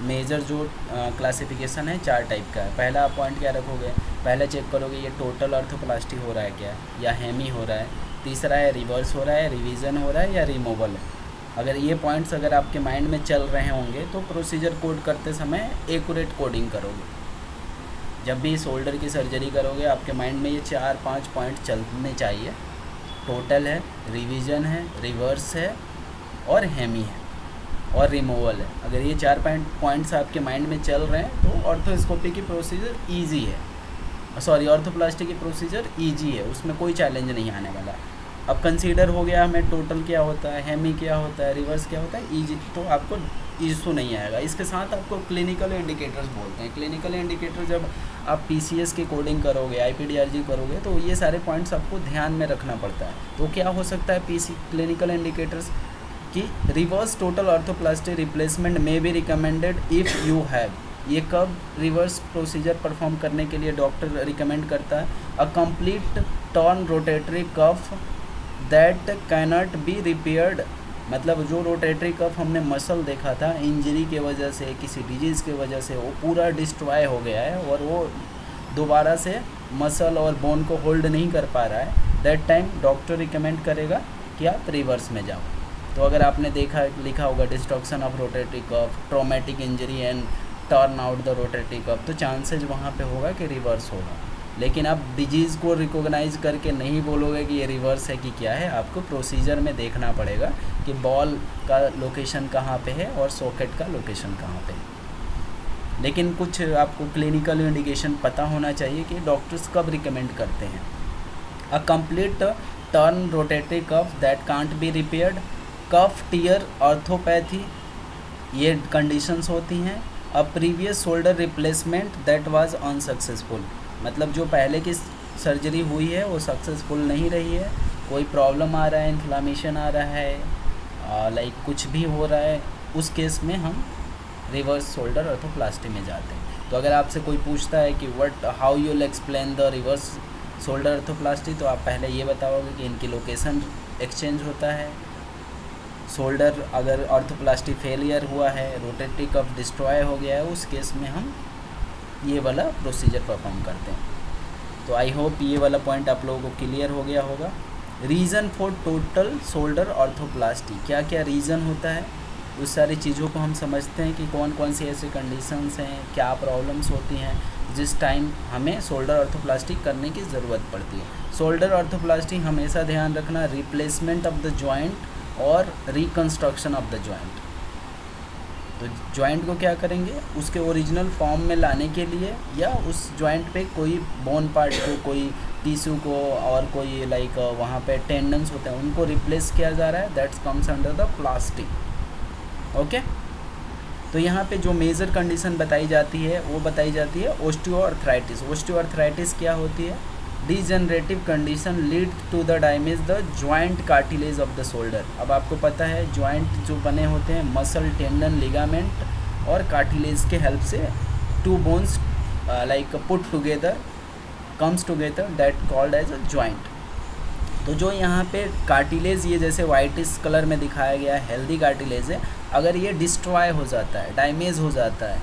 मेजर जो क्लासिफिकेशन है 4 टाइप का है। पहला आप पॉइंट क्या रखोगे, पहले चेक करोगे ये टोटल ऑर्थोप्लास्टी हो रहा है क्या, या हेमी हो रहा है। तीसरा है रिवर्स हो रहा है, रिवीजन हो रहा है या रिमूवल है। अगर ये पॉइंट्स अगर आपके माइंड में चल रहे होंगे तो प्रोसीजर कोड करते समय एक्यूरेट कोडिंग करोगे। जब भी शोल्डर की सर्जरी करोगे आपके माइंड में ये 4-5 पॉइंट चलने चाहिए। टोटल है, रिवीजन है, रिवर्स है और हेमी है और रिमूवल है। अगर ये 4 पॉइंट्स आपके माइंड में चल रहे हैं तो ऑर्थोस्कोपी की प्रोसीजर ईजी है, सॉरी ऑर्थोप्लास्टी की प्रोसीजर ईजी है, उसमें कोई चैलेंज नहीं आने वाला। अब कंसीडर हो गया हमें टोटल क्या होता है, हेमी क्या होता है, रिवर्स क्या होता है, ईजी, तो आपको इशू नहीं आएगा। इसके साथ आपको क्लिनिकल इंडिकेटर्स बोलते हैं। क्लिनिकल इंडिकेटर जब आप पीसीएस की कोडिंग करोगे, आईपीडीआरजी करोगे तो ये सारे पॉइंट्स आपको ध्यान में रखना पड़ता है। तो क्या हो सकता है क्लिनिकल इंडिकेटर्स कि रिवर्स टोटल ऑर्थोप्लास्टी रिप्लेसमेंट में be recommended if you have. ये कब रिवर्स प्रोसीजर परफॉर्म करने के लिए डॉक्टर रिकमेंड करता है? A complete turn rotatory cuff that cannot be repaired, मतलब जो रोटेटरी कफ हमने मसल देखा था इंजरी के वजह से, किसी डिजीज़ के वजह से वो पूरा डिस्ट्रॉय हो गया है और वो दोबारा से मसल और बोन को होल्ड नहीं कर पा रहा है, दैट टाइम डॉक्टर रिकमेंड करेगा कि आप रिवर्स में जाओ। तो अगर आपने लिखा होगा destruction of rotatory curve, traumatic injury and turn out the rotatory curve, तो चांसेज वहाँ पे होगा कि रिवर्स होगा। लेकिन आप डिजीज़ को रिकॉग्नाइज करके नहीं बोलोगे कि ये रिवर्स है कि क्या है, आपको प्रोसीजर में देखना पड़ेगा कि बॉल का लोकेशन कहाँ पे है और सॉकेट का लोकेशन कहाँ पे है। लेकिन कुछ आपको क्लिनिकल इंडिकेशन पता होना चाहिए कि डॉक्टर्स कब रिकमेंड करते हैं। A complete turn rotatory cuff that can't be repaired, cuff tear orthopathy, ये कंडीशंस होती हैं। A previous shoulder replacement that was unsuccessful, मतलब जो पहले की सर्जरी हुई है वो सक्सेसफुल नहीं रही है, कोई प्रॉब्लम आ रहा है, इन्फ्लामेशन आ रहा है, लाइक कुछ भी हो रहा है, उस केस में हम रिवर्स शोल्डर ऑर्थोप्लास्टी में जाते हैं। तो अगर आपसे कोई पूछता है कि how you will explain the reverse shoulder arthroplasty, तो आप पहले ये बताओगे कि इनकी लोकेशन एक्सचेंज होता है, शोल्डर अगर ऑर्थोप्लास्टी फेलियर हुआ है, रोटेटरी कफ डिस्ट्रॉय हो गया है, उस केस में हम ये वाला प्रोसीजर परफॉर्म करते हैं। तो आई होप ये वाला पॉइंट आप लोगों को क्लियर हो गया होगा। रीज़न फॉर टोटल शोल्डर ऑर्थोप्लास्टी, क्या क्या रीज़न होता है, उस सारी चीज़ों को हम समझते हैं कि कौन कौन सी ऐसी कंडीशंस हैं, क्या प्रॉब्लम्स होती हैं जिस टाइम हमें शोल्डर ऑर्थोप्लास्टी करने की ज़रूरत पड़ती है। शोल्डर ऑर्थोप्लास्टी हमेशा ध्यान रखना, रिप्लेसमेंट ऑफ द जॉइंट और रिकन्स्ट्रक्शन ऑफ द जॉइंट। तो जॉइंट को क्या करेंगे, उसके ओरिजिनल फॉर्म में लाने के लिए, या उस जॉइंट पे कोई बोन पार्ट को, कोई टिश्यू को, और कोई लाइक वहाँ पे टेंडन्स होते हैं, उनको रिप्लेस किया जा रहा है, that's comes under the plastic. Okay, तो यहाँ पे जो मेजर कंडीशन बताई जाती है वो बताई जाती है ओस्टियोआर्थराइटिस। ओस्टियोआर्थराइटिस क्या होती है, degenerative condition lead to the damage the joint cartilage of the shoulder. अब आपको पता है जॉइंट जो बने होते हैं मसल, टेंडन, लिगामेंट और कार्टिलेज के हेल्प से, two bones like put together comes together, that called as a joint. तो जो यहाँ पे कार्टिलेज, ये जैसे वाइटिश कलर में दिखाया गया है, हेल्दी कार्टिलेज है, अगर ये डिस्ट्रॉय हो जाता है, डैमेज हो जाता है,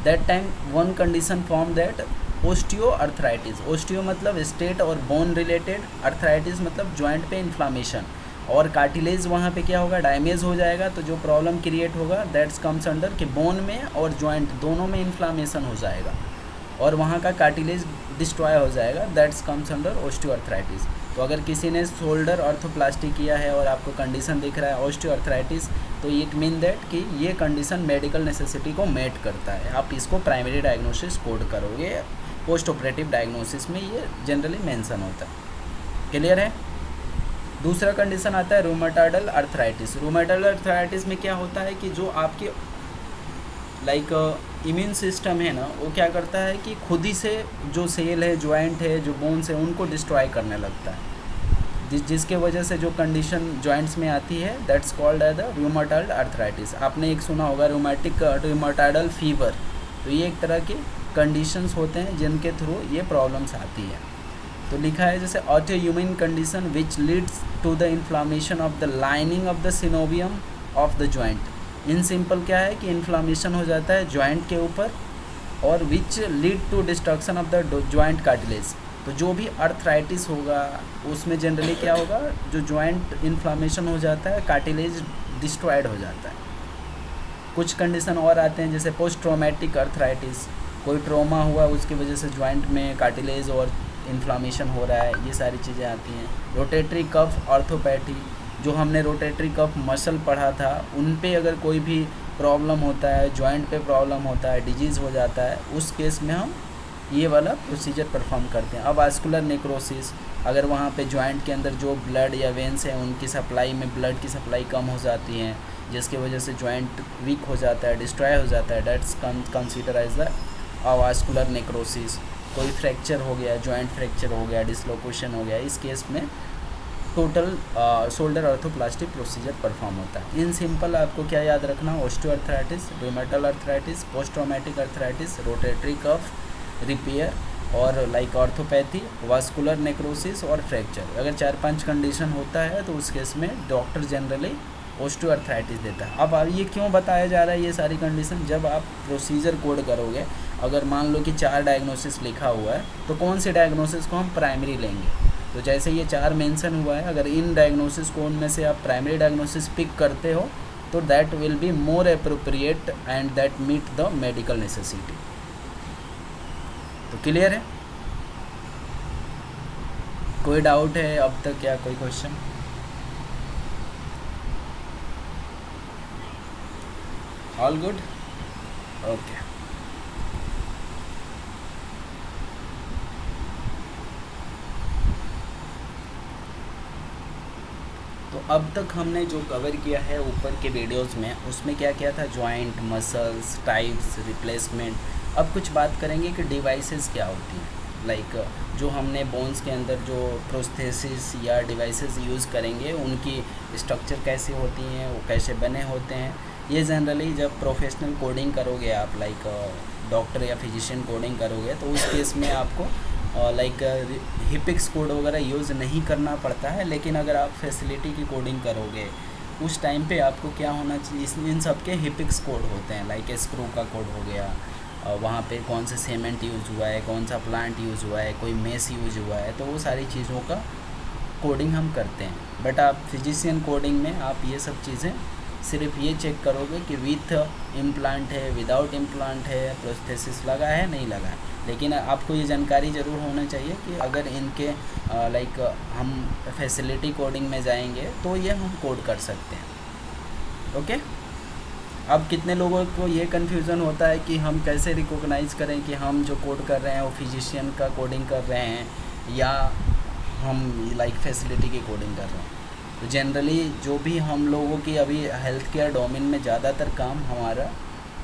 that time one condition form that osteoarthritis. Osteo मतलब स्टेट और बोन रिलेटेड, अर्थराइटिस मतलब जॉइंट पे इन्फ्लामेशन, और कार्टिलेज वहाँ पे क्या होगा, डैमेज हो जाएगा, तो जो प्रॉब्लम क्रिएट होगा दैट्स कम्स अंडर कि बोन में और जॉइंट दोनों में इन्फ्लामेशन हो जाएगा और वहाँ का कार्टिलेज डिस्ट्रॉय हो जाएगा, दैट्स कम्स अंडर ओस्टियोआर्थराइटिस। तो अगर किसी ने शोल्डर ऑर्थोप्लास्टी किया है और आपको कंडीशन दिख रहा है ओस्टियोआर्थराइटिस, तो इट मीन दैट कि ये कंडीशन मेडिकल नेसेसिटी को मेट करता है। आप इसको प्राइमरी डायग्नोसिस कोड करोगे, पोस्ट ऑपरेटिव डायग्नोसिस में ये जनरली मेंशन होता है। क्लियर है। दूसरा कंडीशन आता है रूमेटॉइडल अर्थराइटिस। रूमेटॉइडल अर्थराइटिस में क्या होता है कि जो आपके लाइक इम्यून सिस्टम है ना, वो क्या करता है कि खुद ही से जो सेल है, जॉइंट है, जो बोन्स है, उनको डिस्ट्रॉय करने लगता है, जिसके वजह से जो कंडीशन जॉइंट्स में आती है that's called as the rheumatoidal arthritis. आपने एक सुना होगा रूमेटॉइडल फीवर। तो ये एक तरह के कंडीशंस होते हैं जिनके थ्रू ये प्रॉब्लम्स आती है। तो लिखा है जैसे autoimmune condition which leads to the inflammation of the lining of the synovium of the joint. In simple क्या है कि इन्फ्लामेशन हो जाता है जॉइंट के ऊपर, और which lead to destruction of the joint cartilage. तो जो भी अर्थराइटिस होगा उसमें जनरली क्या होगा, जो जॉइंट इन्फ्लामेशन हो जाता है, कार्टिलेज डिस्ट्रॉयड हो जाता है। कुछ कंडीशन और आते हैं जैसे पोस्ट ट्रॉमेटिक अर्थराइटिस, कोई ट्रॉमा हुआ उसकी वजह से जॉइंट में कार्टिलेज और इन्फ्लामेशन हो रहा है, ये सारी चीज़ें आती हैं। रोटेटरी कफ ऑर्थोपैथी, जो हमने रोटेटरी कफ मसल पढ़ा था, उन पे अगर कोई भी प्रॉब्लम होता है, जॉइंट पे प्रॉब्लम होता है, डिजीज़ हो जाता है, उस केस में हम ये वाला प्रोसीजर परफॉर्म करते हैं। अब वास्कुलर नेक्रोसिस, अगर वहाँ पे जॉइंट के अंदर जो ब्लड या वेंस हैं उनकी सप्लाई में ब्लड की सप्लाई कम हो जाती है, जिसकी वजह से जॉइंट वीक हो जाता है, डिस्ट्रॉय हो जाता है, that's consider as the vascular necrosis. कोई फ्रैक्चर हो गया, जॉइंट फ्रैक्चर हो गया, डिसलोकेशन हो गया, इस केस में total shoulder arthroplasty procedure perform होता है। इन सिंपल आपको क्या याद रखना, osteoarthritis, rheumatoidal arthritis, post traumatic arthritis, rotatory cuff repair और लाइक ऑर्थोपैथी, वास्कुलर नेक्रोसिस और फ्रैक्चर। अगर 4-5 कंडीशन होता है तो उस केस में डॉक्टर जनरली ओस्टियोआर्थराइटिस देता है। अब ये क्यों बताया जा रहा है ये सारी कंडीशन, जब आप प्रोसीजर कोड करोगे, अगर मान लो कि 4 डायग्नोसिस लिखा हुआ है, तो कौन से डायग्नोसिस को हम प्राइमरी लेंगे, तो जैसे ये 4 मेंशन हुआ है, अगर इन डायग्नोसिस कोड में से आप प्राइमरी डायग्नोसिस पिक करते हो तो that will be more appropriate and that meet the medical necessity. तो क्लियर है? कोई डाउट है अब तक, क्या कोई क्वेश्चन? All good, okay. तो अब तक हमने जो कवर किया है ऊपर के वीडियोस में, उसमें क्या क्या था? Joint, muscles, types, replacement. अब कुछ बात करेंगे कि डिवाइसेस क्या होती हैं, लाइक जो हमने बोन्स के अंदर जो प्रोस्थेसिस या डिवाइसेस यूज़ करेंगे उनकी स्ट्रक्चर कैसे होती हैं, वो कैसे बने होते हैं। ये जनरली जब प्रोफेशनल कोडिंग करोगे आप, लाइक डॉक्टर या फिजिशियन कोडिंग करोगे, तो उस केस में आपको लाइक हिपिक्स कोड वगैरह यूज़ नहीं करना पड़ता है। लेकिन अगर आप फैसिलिटी की कोडिंग करोगे उस टाइम पे आपको क्या होना चाहिए, इन सब के हिपिक्स कोड होते हैं, लाइक स्क्रू का कोड हो गया, वहाँ पे कौन सा सीमेंट यूज़ हुआ है, कौन सा प्लांट यूज़ हुआ है, कोई मेस यूज़ हुआ है, तो वो सारी चीज़ों का कोडिंग हम करते हैं। बट आप फिजिशियन कोडिंग में आप ये सब चीज़ें सिर्फ ये चेक करोगे कि विथ इम्प्लांट है, विदाउट इम्प्लांट है, प्रोस्थेसिस लगा है, नहीं लगा है। लेकिन आपको ये जानकारी ज़रूर होना चाहिए कि अगर इनके लाइक हम फैसिलिटी कोडिंग में जाएंगे तो ये हम कोड कर सकते हैं। ओके। अब कितने लोगों को ये कन्फ्यूज़न होता है कि हम कैसे रिकॉग्नाइज़ करें कि हम जो कोड कर रहे हैं वो फिजिशियन का कोडिंग कर रहे हैं या हम लाइक फैसिलिटी की कोडिंग कर रहे हैं। तो जनरली जो भी हम लोगों की अभी हेल्थ केयर डोमेन में ज़्यादातर काम हमारा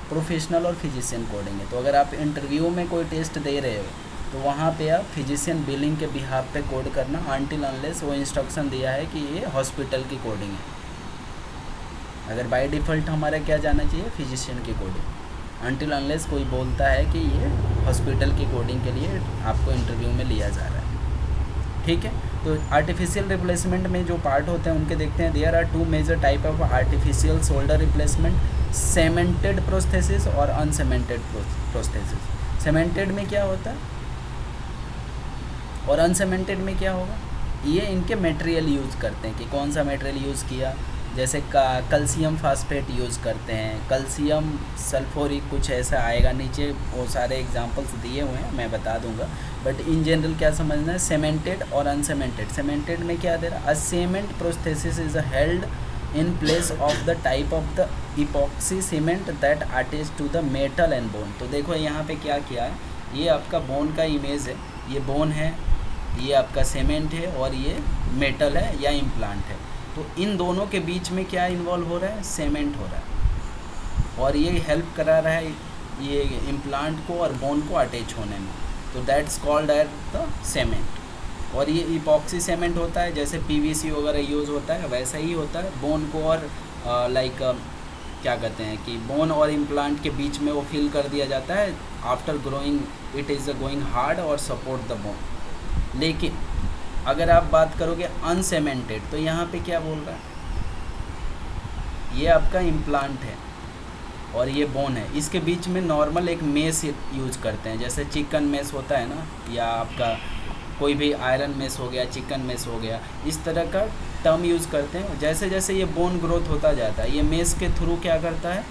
प्रोफेशनल और फिजिशियन कोडिंग है। तो अगर आप इंटरव्यू में कोई टेस्ट दे रहे हो तो वहाँ पे आप फिजिशियन बिलिंग के बिहाफ पे कोड करना, अनटिल अनलेस वो इंस्ट्रक्शन दिया है कि ये हॉस्पिटल की कोडिंग है। अगर बाय डिफ़ॉल्ट हमारा क्या जाना चाहिए, फिजिशियन की कोडिंग, अनटिल अनलेस कोई बोलता है कि ये हॉस्पिटल की कोडिंग के लिए आपको इंटरव्यू में लिया जा रहा है। ठीक है। तो आर्टिफिशियल रिप्लेसमेंट में जो पार्ट होते हैं उनके देखते हैं। There are 2 major type of artificial shoulder replacement, cemented prosthesis और अनसीमेंटेड प्रोस्थेसिस। सीमेंटेड में क्या होता है और अनसीमेंटेड में क्या होगा, ये इनके मटेरियल यूज़ करते हैं कि कौन सा मटेरियल यूज़ किया। जैसे कैल्शियम फास्फेट यूज़ करते हैं, कैल्शियम सल्फोरिक, कुछ ऐसा आएगा नीचे, वो सारे एग्जांपल्स दिए हुए हैं, मैं बता दूंगा। बट इन जनरल क्या समझना है, सीमेंटेड और अनसीमेंटेड। सीमेंटेड में क्या दे रहा है, a cement prosthesis is held in place of the type of the epoxy cement that attached to the metal and bone। तो देखो यहाँ पे क्या किया है, ये आपका बोन का इमेज है, ये बोन है, ये आपका सीमेंट है और ये मेटल है या इम्प्लांट है। तो इन दोनों के बीच में क्या इन्वॉल्व हो रहा है, सीमेंट हो रहा है और ये हेल्प करा रहा है ये इम्प्लांट को और बोन को अटैच होने में। तो that's called at the cement. और ये इपॉक्सी सीमेंट होता है, जैसे पीवीसी वगैरह यूज़ होता है वैसा ही होता है। बोन को और लाइक क्या कहते हैं कि बोन और इम्प्लांट के बीच में वो फिल कर दिया जाता है। After growing it is going hard और सपोर्ट द बोन। लेकिन अगर आप बात करोगे अनसीमेंटेड, तो यहाँ पे क्या बोल रहा है, ये आपका इम्प्लांट है और ये बोन है, इसके बीच में नॉर्मल एक मेस यूज़ करते हैं, जैसे चिकन मेस होता है ना, या आपका कोई भी आयरन मेस हो गया, चिकन मेस हो गया, इस तरह का टर्म यूज़ करते हैं। जैसे जैसे ये बोन ग्रोथ होता जाता है, ये मेस के थ्रू क्या करता है,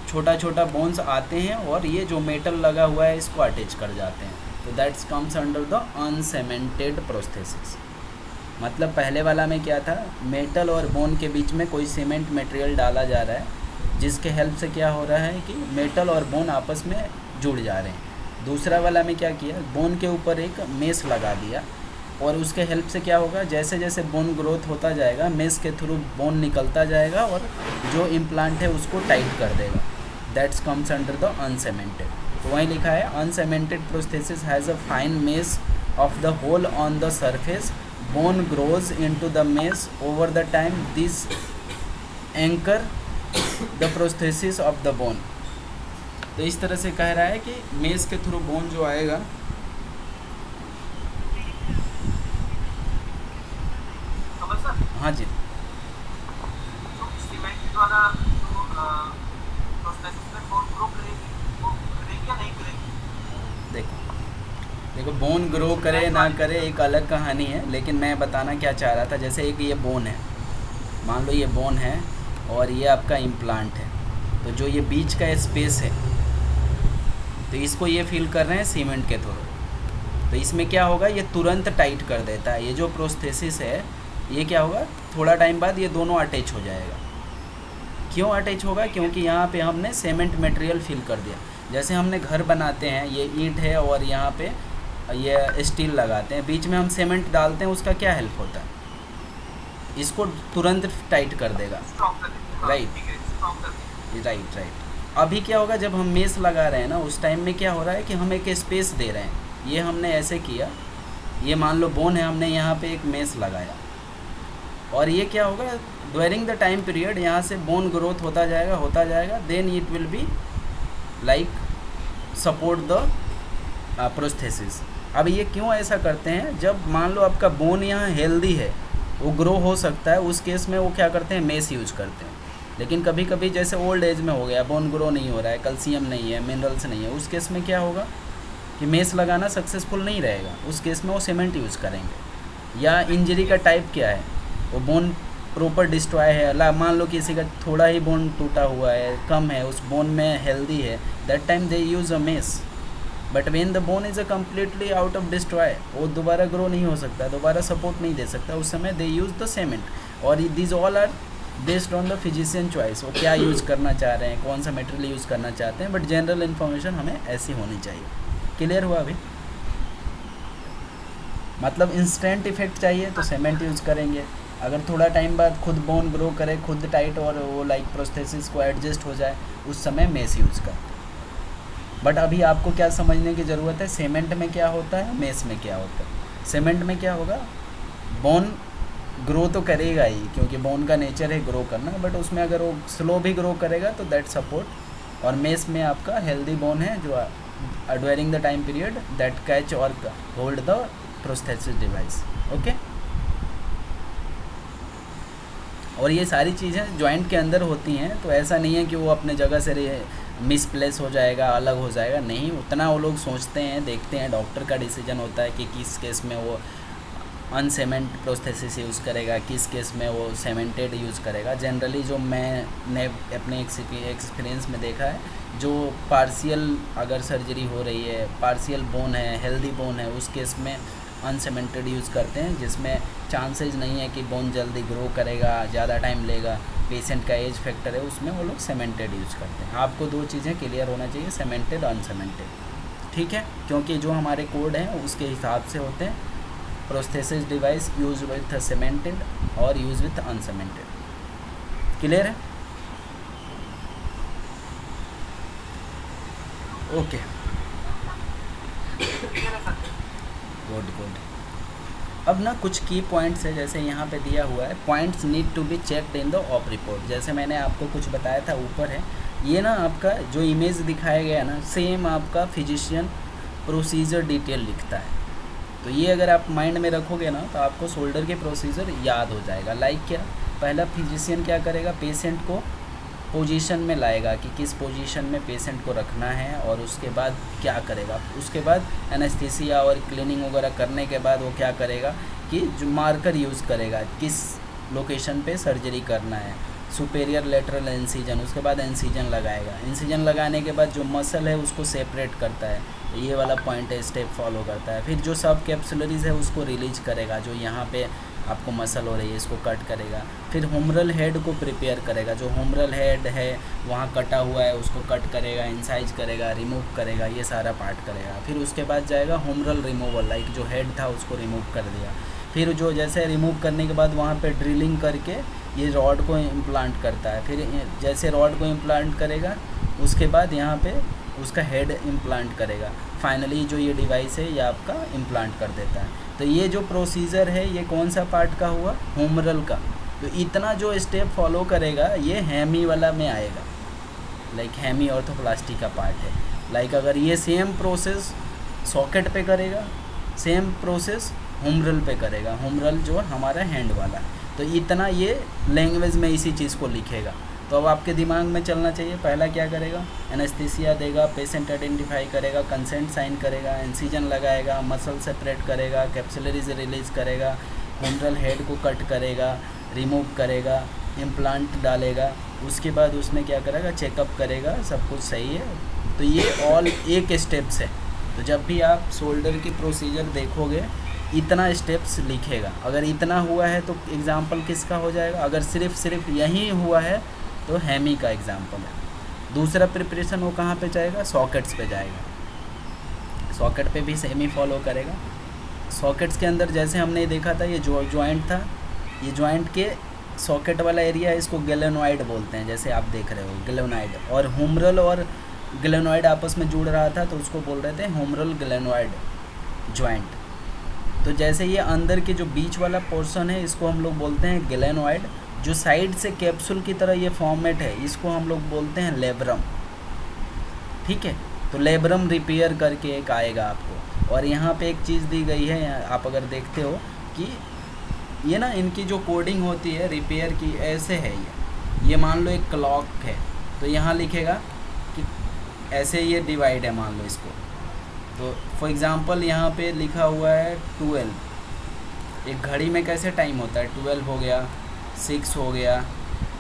छोटा छोटा बोन्स आते हैं और ये जो मेटल लगा हुआ है इसको अटैच कर जाते हैं। तो that's comes under the uncemented prosthesis. मतलब पहले वाला में क्या था, मेटल और बोन के बीच में कोई सीमेंट मटेरियल डाला जा रहा है जिसके हेल्प से क्या हो रहा है कि मेटल और बोन आपस में जुड़ जा रहे हैं। दूसरा वाला में क्या किया, बोन के ऊपर एक मेस लगा दिया और उसके हेल्प से क्या होगा, जैसे जैसे बोन ग्रोथ होता जाएगा मेस के थ्रू बोन निकलता जाएगा और जो इम्प्लांट है उसको टाइट कर देगा। That's comes under the uncemented. तो वहीं लिखा है uncemented prosthesis has a fine mesh of the hole on the surface, bone grows into the mesh over the time, this anchor the prosthesis of the bone. तो इस तरह से कह रहा है कि मेस के थ्रू बोन जो आएगा, हाँ जी, तो सीमेंट द्वारा जो प्रोसेस में बोन ग्रो करेगी, वो करेगी या नहीं करेगी? देखो देखो बोन ग्रो करे ना करे एक अलग कहानी है, लेकिन मैं बताना क्या चाह रहा था, जैसे एक ये बोन है, मान लो ये बोन है और ये आपका इम्प्लांट है, तो जो ये बीच का स्पेस है तो इसको ये फिल कर रहे हैं सीमेंट के थ्रू, तो इसमें क्या होगा, ये तुरंत टाइट कर देता है। ये जो प्रोस्थेसिस है ये क्या होगा, थोड़ा टाइम बाद ये दोनों अटैच हो जाएगा। क्यों अटैच होगा, क्योंकि यहाँ पे हमने सीमेंट मटेरियल फिल कर दिया। जैसे हमने घर बनाते हैं, ये ईंट है और यहाँ पे ये स्टील लगाते हैं, बीच में हम सीमेंट डालते हैं, उसका क्या हेल्प होता है, इसको तुरंत टाइट कर देगा। स्ट्रॉन्ग कर देते हैं। राइट। ठीक है, स्ट्रॉन्ग कर देते हैं। राइट। अभी क्या होगा, जब हम मेस लगा रहे हैं ना, उस टाइम में क्या हो रहा है कि हम एक स्पेस दे रहे हैं। ये हमने ऐसे किया, ये मान लो बोन है, हमने यहाँ पे एक मेस लगाया, और ये क्या होगा, ड्यूरिंग द टाइम पीरियड यहाँ से बोन ग्रोथ होता जाएगा, then it will be like support the prosthesis. अब ये क्यों ऐसा करते हैं, जब मान लो आपका बोन यहाँ हेल्दी है, वो ग्रो हो सकता है, उस केस में वो क्या करते हैं, मेस यूज करते हैं। लेकिन कभी कभी जैसे ओल्ड एज में हो गया, बोन ग्रो नहीं हो रहा है, कैल्शियम नहीं है, मिनरल्स नहीं है, उस केस में क्या होगा कि मेस लगाना सक्सेसफुल नहीं रहेगा, उस केस में वो सीमेंट यूज़ करेंगे। या इंजरी का टाइप क्या है, वो बोन प्रॉपर डिस्ट्रॉय है, मान लो किसी का थोड़ा ही बोन टूटा हुआ है, कम है, उस बोन में हेल्दी है, that time they use a mess. But when the bone is a completely out of destroy, वो दोबारा ग्रो नहीं हो सकता, दोबारा सपोर्ट नहीं दे सकता, उस समय दे यूज़ द सीमेंट। और this all are based on the physician choice, वो क्या यूज़ करना चाह रहे हैं, कौन सा मटेरियल यूज़ करना चाहते हैं, बट जनरल इन्फॉर्मेशन हमें ऐसी होनी चाहिए। क्लियर हुआ अभी? मतलब इंस्टेंट इफेक्ट चाहिए तो सीमेंट यूज़ करेंगे, अगर थोड़ा टाइम बाद खुद बोन ग्रो करे, खुद टाइट और वो लाइक प्रोस्थेसिस को एडजस्ट हो जाए, उस समय मेस यूज़ करते हैं। बट अभी आपको क्या समझने की ज़रूरत है, सीमेंट में क्या होता है, मेस में क्या होता है। सीमेंट में क्या होगा, बोन ग्रो तो करेगा ही, क्योंकि बोन का नेचर है ग्रो करना, बट उसमें अगर वो स्लो भी ग्रो करेगा तो दैट सपोर्ट। और मेस में आपका हेल्दी बोन है जो during the time period that catch और hold the prosthesis device. Okay, और ये सारी चीज़ें जॉइंट के अंदर होती हैं, तो ऐसा नहीं है कि वो अपने जगह से मिसप्लेस हो जाएगा, अलग हो जाएगा, नहीं, उतना वो लोग सोचते हैं, देखते हैं, डॉक्टर का डिसीजन होता है कि किस केस में वो अनसीमेंट प्रोस्थेसिस यूज़ करेगा, किस केस में वो सीमेंटेड यूज़ करेगा। जनरली जो मैंने अपने एक्सपीरियंस में देखा है, जो पार्शियल अगर सर्जरी हो रही है, पार्शियल बोन है, हेल्दी बोन है, उस केस में अनसीमेंटेड यूज़ करते हैं, जिसमें चांसेस नहीं है कि बोन जल्दी ग्रो करेगा, ज़्यादा टाइम लेगा, पेशेंट का एज फैक्टर है, उसमें वो लोग सीमेंटेड यूज़ करते हैं। आपको दो चीज़ें क्लियर होना चाहिए, सीमेंटेड अनसीमेंटेड, ठीक है, क्योंकि जो हमारे कोड हैं उसके हिसाब से होते हैं। Prosthesis device use with cemented और यूज विथ अनसीमेंटेड। क्लियर है? Okay, good. अब ना कुछ की पॉइंट्स है, जैसे यहाँ पे दिया हुआ है, points need to be checked in the op report. जैसे मैंने आपको कुछ बताया था, ऊपर है ये ना, आपका जो इमेज दिखाया गया ना, सेम आपका फिजिशियन प्रोसीजर डिटेल लिखता है। तो ये अगर आप माइंड में रखोगे ना, तो आपको शोल्डर के प्रोसीजर याद हो जाएगा। लाइक क्या, पहला फिजिशियन क्या करेगा, पेशेंट को पोजीशन में लाएगा कि किस पोजीशन में पेशेंट को रखना है, और उसके बाद क्या करेगा, उसके बाद एनेस्थीसिया और क्लीनिंग वगैरह करने के बाद वो क्या करेगा कि जो मार्कर यूज़ करेगा, किस लोकेशन पे सर्जरी करना है, सुपेरियर लेटरल इंसिजन, उसके बाद इंसिजन लगाएगा। इंसिजन लगाने के बाद जो मसल है उसको सेपरेट करता है, ये वाला पॉइंट है, स्टेप फॉलो करता है। फिर जो सब कैप्सुलरीज है उसको रिलीज करेगा, जो यहाँ पे आपको मसल हो रही है इसको कट करेगा। फिर हुमरल हेड को प्रिपेयर करेगा, जो हुमरल हेड है वहाँ कटा हुआ है उसको कट करेगा, इंसाइज करेगा, रिमूव करेगा, ये सारा पार्ट करेगा। फिर उसके बाद जाएगा हुमरल रिमूवल, लाइक जो हेड था उसको रिमूव कर दिया। फिर जो जैसे रिमूव करने के बाद वहाँ पे ड्रिलिंग करके ये रॉड को इम्प्लांट करता है। फिर जैसे रॉड को इम्प्लांट करेगा उसके बाद यहाँ पे उसका हेड इम्प्लांट करेगा। फाइनली जो ये डिवाइस है ये आपका इम्प्लांट कर देता है। तो ये जो प्रोसीजर है ये कौन सा पार्ट का हुआ, हुमरल का। तो इतना जो स्टेप फॉलो करेगा ये हेमी वाला में आएगा, लाइक हेमी ऑर्थोप्लास्टी का पार्ट है। लाइक अगर ये सेम प्रोसेस सॉकेट पे करेगा, सेम प्रोसेस हुमरल पे करेगा, हुमरल जो हमारा हैंड वाला है। तो इतना ये लैंग्वेज में इसी चीज़ को लिखेगा। तो अब आपके दिमाग में चलना चाहिए, पहला क्या करेगा, एनेस्थीसिया देगा, पेशेंट आइडेंटिफाई करेगा, कंसेंट साइन करेगा, इंसिजन लगाएगा, मसल सेपरेट करेगा, कैप्सुलरीज रिलीज करेगा, हुमरल हेड को कट करेगा, रिमूव करेगा, इम्प्लांट डालेगा, उसके बाद उसमें क्या करेगा, चेकअप करेगा, सब कुछ सही है। तो ये ऑल एक स्टेप्स है। तो जब भी आप शोल्डर की प्रोसीजर देखोगे इतना स्टेप्स लिखेगा। अगर इतना हुआ है तो एग्ज़ाम्पल किसका हो जाएगा, अगर सिर्फ यही हुआ है तो हेमी का एग्ज़ाम्पल है। दूसरा प्रिपरेशन वो कहाँ पे जाएगा, सॉकेट्स पे जाएगा, सॉकेट पे भी सेमी फॉलो करेगा। सॉकेट्स के अंदर जैसे हमने देखा था ये जो जॉइंट था, ये जॉइंट के सॉकेट वाला एरिया है, इसको ग्लेनोइड बोलते हैं, जैसे आप देख रहे हो ग्लेनोइड। और हुमरल और ग्लेनोइड आपस में जुड़ रहा था तो उसको बोल रहे थे हुमरल ग्लेनोइड जॉइंट। तो जैसे ये अंदर के जो बीच वाला पोर्शन है इसको हम लोग बोलते हैं ग्लेनोइड, जो साइड से कैप्सूल की तरह ये फॉर्मेट है इसको हम लोग बोलते हैं लेब्रम। ठीक है, तो लेब्रम रिपेयर करके एक आएगा आपको। और यहाँ पे एक चीज़ दी गई है, आप अगर देखते हो कि ये ना इनकी जो कोडिंग होती है रिपेयर की ऐसे है, ये मान लो एक क्लॉक है तो यहाँ लिखेगा कि ऐसे ये डिवाइड है, मान लो इसको। तो फॉर एग्ज़ाम्पल यहाँ पे लिखा हुआ है 12, एक घड़ी में कैसे टाइम होता है, 12 हो गया, 6 हो गया,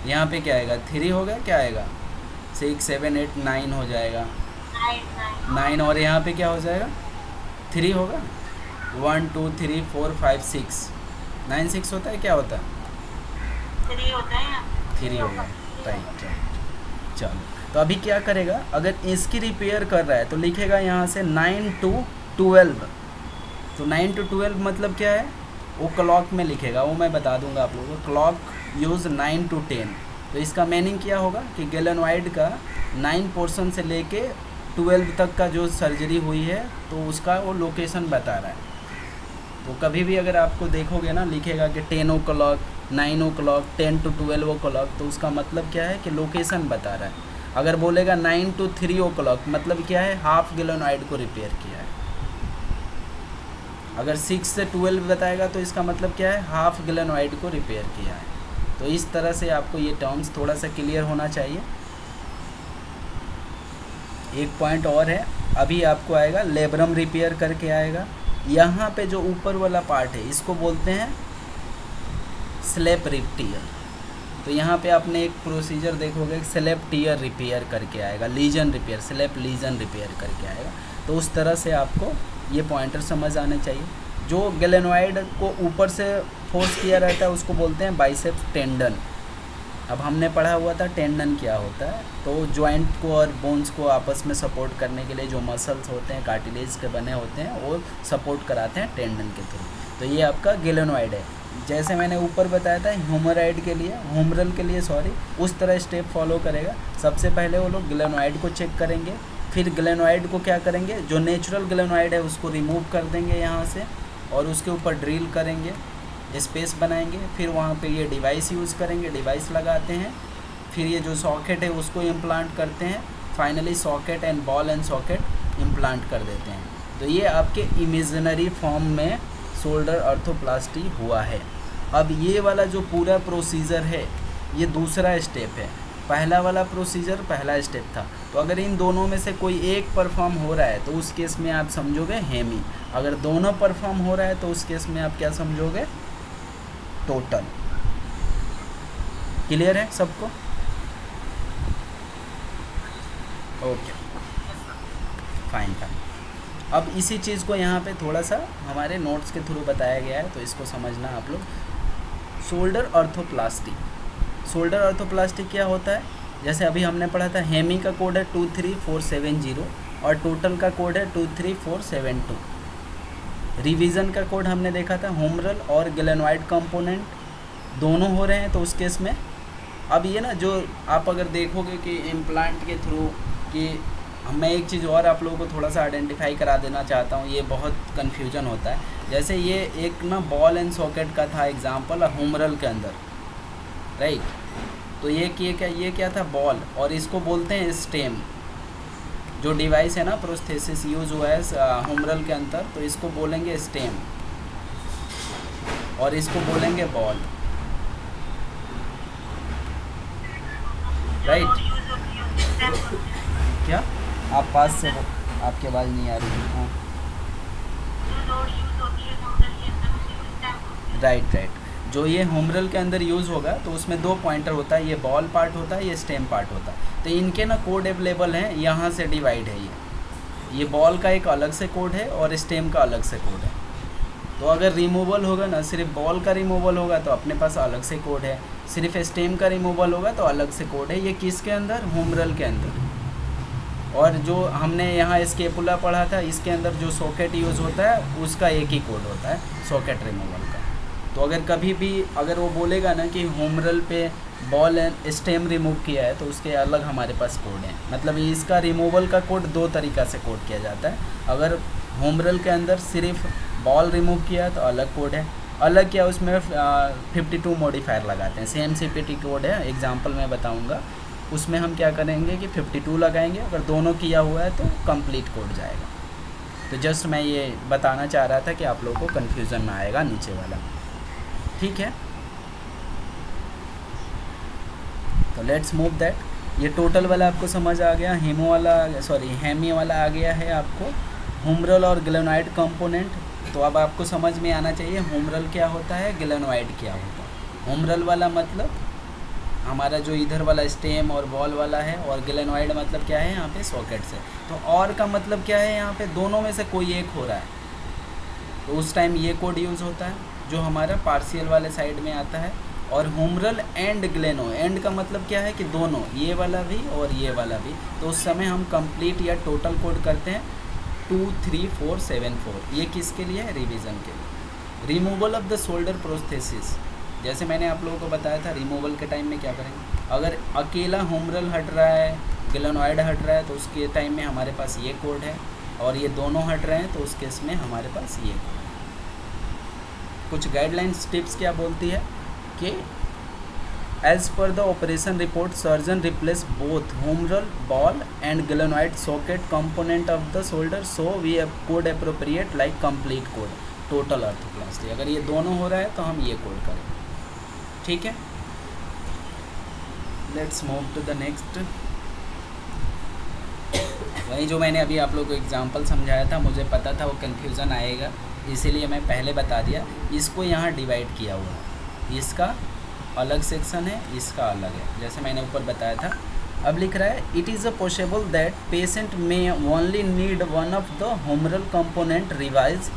यहाँ पे क्या आएगा, 3 हो गया, क्या आएगा 6 7 8 9 हो जाएगा, 9 और यहाँ पे क्या हो जाएगा 3 होगा, 1 2 3 4 5 6 9 6 होता है, क्या होता है 3 होता है, 3 होगा, राइट। चलो तो अभी क्या करेगा, अगर इसकी रिपेयर कर रहा है तो लिखेगा यहाँ से 9 to 12। तो 9 to 12 मतलब क्या है, वो क्लॉक में लिखेगा, वो मैं बता दूंगा आप लोगों को। Clock use 9 to 10। तो इसका मीनिंग क्या होगा कि ग्लेनोइड का 9 पोर्शन से लेके 12 तक का जो सर्जरी हुई है तो उसका वो लोकेशन बता रहा है। तो कभी भी अगर आपको देखोगे ना लिखेगा कि 10 o'clock 9 o'clock 10 to 12 o'clock, तो उसका मतलब क्या है कि लोकेशन बता रहा है। अगर बोलेगा 9 to 3 o'clock मतलब क्या है, हाफ ग्लेनोइड को रिपेयर किया है। अगर 6 से 12 बताएगा तो इसका मतलब क्या है, हाफ ग्लेनोइड को रिपेयर किया है। तो इस तरह से आपको ये टर्म्स थोड़ा सा क्लियर होना चाहिए। एक पॉइंट और है, अभी आपको आएगा लेब्रम रिपेयर करके आएगा। यहाँ पे जो ऊपर वाला पार्ट है इसको बोलते हैं स्लेप रिप्टियर। तो यहाँ पे आपने एक प्रोसीजर देखोगे, स्लेप टियर रिपेयर करके आएगा, lesion repair, SLAP lesion repair करके आएगा। तो उस तरह से आपको ये पॉइंटर समझ आने चाहिए। जो ग्लेनोइड को ऊपर से फोर्स किया रहता है उसको बोलते हैं बाइसेप्स टेंडन। अब हमने पढ़ा हुआ था टेंडन क्या होता है, तो जॉइंट को और बोन्स को आपस में सपोर्ट करने के लिए जो मसल्स होते हैं कार्टिलेज के बने होते हैं वो सपोर्ट कराते हैं टेंडन के थ्रू। तो ये आपका ग्लेनोइड है। जैसे मैंने ऊपर बताया था ह्यूमराइड के लिए, हुमरल के लिए सॉरी, उस तरह स्टेप फॉलो करेगा। सबसे पहले वो लोग ग्लेनोइड को चेक करेंगे, फिर ग्लेनोइड को क्या करेंगे, जो नेचुरल ग्लेनोइड है उसको रिमूव कर देंगे यहाँ से और उसके ऊपर ड्रिल करेंगे, स्पेस बनाएंगे, फिर वहाँ पे ये डिवाइस यूज़ करेंगे, डिवाइस लगाते हैं, फिर ये जो सॉकेट है उसको इम्प्लांट करते हैं, finally socket and ball and socket implant कर देते हैं। तो ये आपके इमेजिनरी फॉर्म में शोल्डर ऑर्थोप्लास्टी हुआ है। अब ये वाला जो पूरा प्रोसीजर है ये दूसरा स्टेप है। पहला वाला प्रोसीजर पहला स्टेप था। तो अगर इन दोनों में से कोई एक परफॉर्म हो रहा है तो उस केस में आप समझोगे हेमी। अगर दोनों परफॉर्म हो रहा है तो उस केस में आप क्या समझोगे, टोटल। क्लियर है सबको? Okay, fine fine. अब इसी चीज़ को यहाँ पे थोड़ा सा हमारे नोट्स के थ्रू बताया गया है तो इसको समझना आप लोग। शोल्डर ऑर्थोप्लास्टी, शोल्डर ऑर्थोप्लास्टी क्या होता है, जैसे अभी हमने पढ़ा था हेमी का कोड है 23470 और टोटल का कोड है 23472। रिवीजन का कोड हमने देखा था हुमरल और ग्लेनोइड कंपोनेंट दोनों हो रहे हैं तो उस केस में। अब ये ना जो आप अगर देखोगे कि इम्प्लांट के थ्रू कि मैं एक चीज़ और आप लोगों को थोड़ा सा आइडेंटिफाई करा देना चाहता हूँ, ये बहुत कन्फ्यूजन होता है। जैसे ये एक ना बॉल एंड सॉकेट का था एग्जांपल हुमरल के अंदर, राइट। तो ये क्या था, बॉल, और इसको बोलते हैं स्टेम। जो डिवाइस है ना प्रोस्थेसिस यूज हुआ है हुमरल के अंदर, तो इसको बोलेंगे स्टेम और इसको बोलेंगे बॉल। राइट। क्या आप पास से हो, आपकी आवाज़ नहीं आ रही। हाँ राइट राइट। जो ये होम रल के अंदर यूज़ होगा तो उसमें दो पॉइंटर होता है, ये बॉल पार्ट होता है, ये स्टेम पार्ट होता है। तो इनके ना कोड अवेलेबल हैं, यहाँ से डिवाइड है ये बॉल का एक अलग से कोड है और स्टेम का अलग से कोड है। तो अगर रिमूवल होगा ना, सिर्फ बॉल का रिमूवल होगा तो अपने पास अलग से कोड है, सिर्फ स्टेम का रिमूवल होगा तो अलग से कोड है। ये किसके अंदर? होम रल के अंदर। और जो हमने यहाँ स्केपुला पढ़ा था, इसके अंदर जो सॉकेट यूज़ होता है उसका एक ही कोड होता है, सॉकेट रिमूवल का। तो अगर कभी भी अगर वो बोलेगा ना कि होम रल पे बॉल एंड स्टेम रिमूव किया है तो उसके अलग हमारे पास कोड है। मतलब इसका रिमूवल का कोड दो तरीक़ा से कोड किया जाता है। अगर होम रल के अंदर सिर्फ बॉल रिमूव किया है तो अलग कोड है, अलग क्या उसमें 52 मॉडिफायर लगाते हैं। सेम CPT कोड है, एग्जांपल मैं बताऊंगा। उसमें हम क्या करेंगे कि 52 लगाएंगे, अगर दोनों किया हुआ है तो कंप्लीट कोड जाएगा। तो जस्ट मैं ये बताना चाह रहा था कि आप लोगों को कन्फ्यूज़न ना आएगा नीचे वाला, ठीक है। तो लेट्स मूव दैट। ये टोटल वाला आपको समझ आ गया, हेमी वाला आ गया है आपको, होम रल और ग्लेनोइड कंपोनेंट। तो अब आपको समझ में आना चाहिए होम रल क्या होता है, ग्लेनोइड क्या होता है। होम रल वाला मतलब हमारा जो इधर वाला स्टेम और बॉल वाला है, और ग्लेनोइड मतलब क्या है यहाँ पे सॉकेट से। तो और का मतलब क्या है, यहाँ पे दोनों में से कोई एक हो रहा है तो उस टाइम ये कोड यूज़ होता है जो हमारा पार्शियल वाले साइड में आता है। और होम रल एंड ग्लेनो, एंड का मतलब क्या है कि दोनों, ये वाला भी और ये वाला भी। तो उस समय हम कंप्लीट या टोटल कोड करते हैं 2 3 4 7 4। ये किसके लिए है? रिवीजन के लिए। Removal of the shoulder prosthesis, जैसे मैंने आप लोगों को बताया था रिमूवल के टाइम में क्या करेंगे। अगर अकेला होम रल हट रहा है, ग्लेनोइड हट रहा है तो उसके टाइम में हमारे पास ये कोड है, और ये दोनों हट रहे हैं तो उस केस में हमारे पास ये कोड। कुछ गाइडलाइंस टिप्स क्या बोलती है कि as per the operation report surgeon replace both humeral ball and glenoid socket component of the shoulder, so we have code appropriate like complete code total arthroplasty. अगर ये दोनों हो रहा है तो हम ये कोड करें, ठीक है। Let's move to the next. वही जो मैंने अभी आप लोगों को एग्जांपल समझाया था, मुझे पता था वो कन्फ्यूज़न आएगा, इसीलिए मैं पहले बता दिया। इसको यहाँ डिवाइड किया हुआ है, इसका अलग सेक्शन है, इसका अलग है, जैसे मैंने ऊपर बताया था। अब लिख रहा है it is a possible that patient may only need one of the humeral component revise.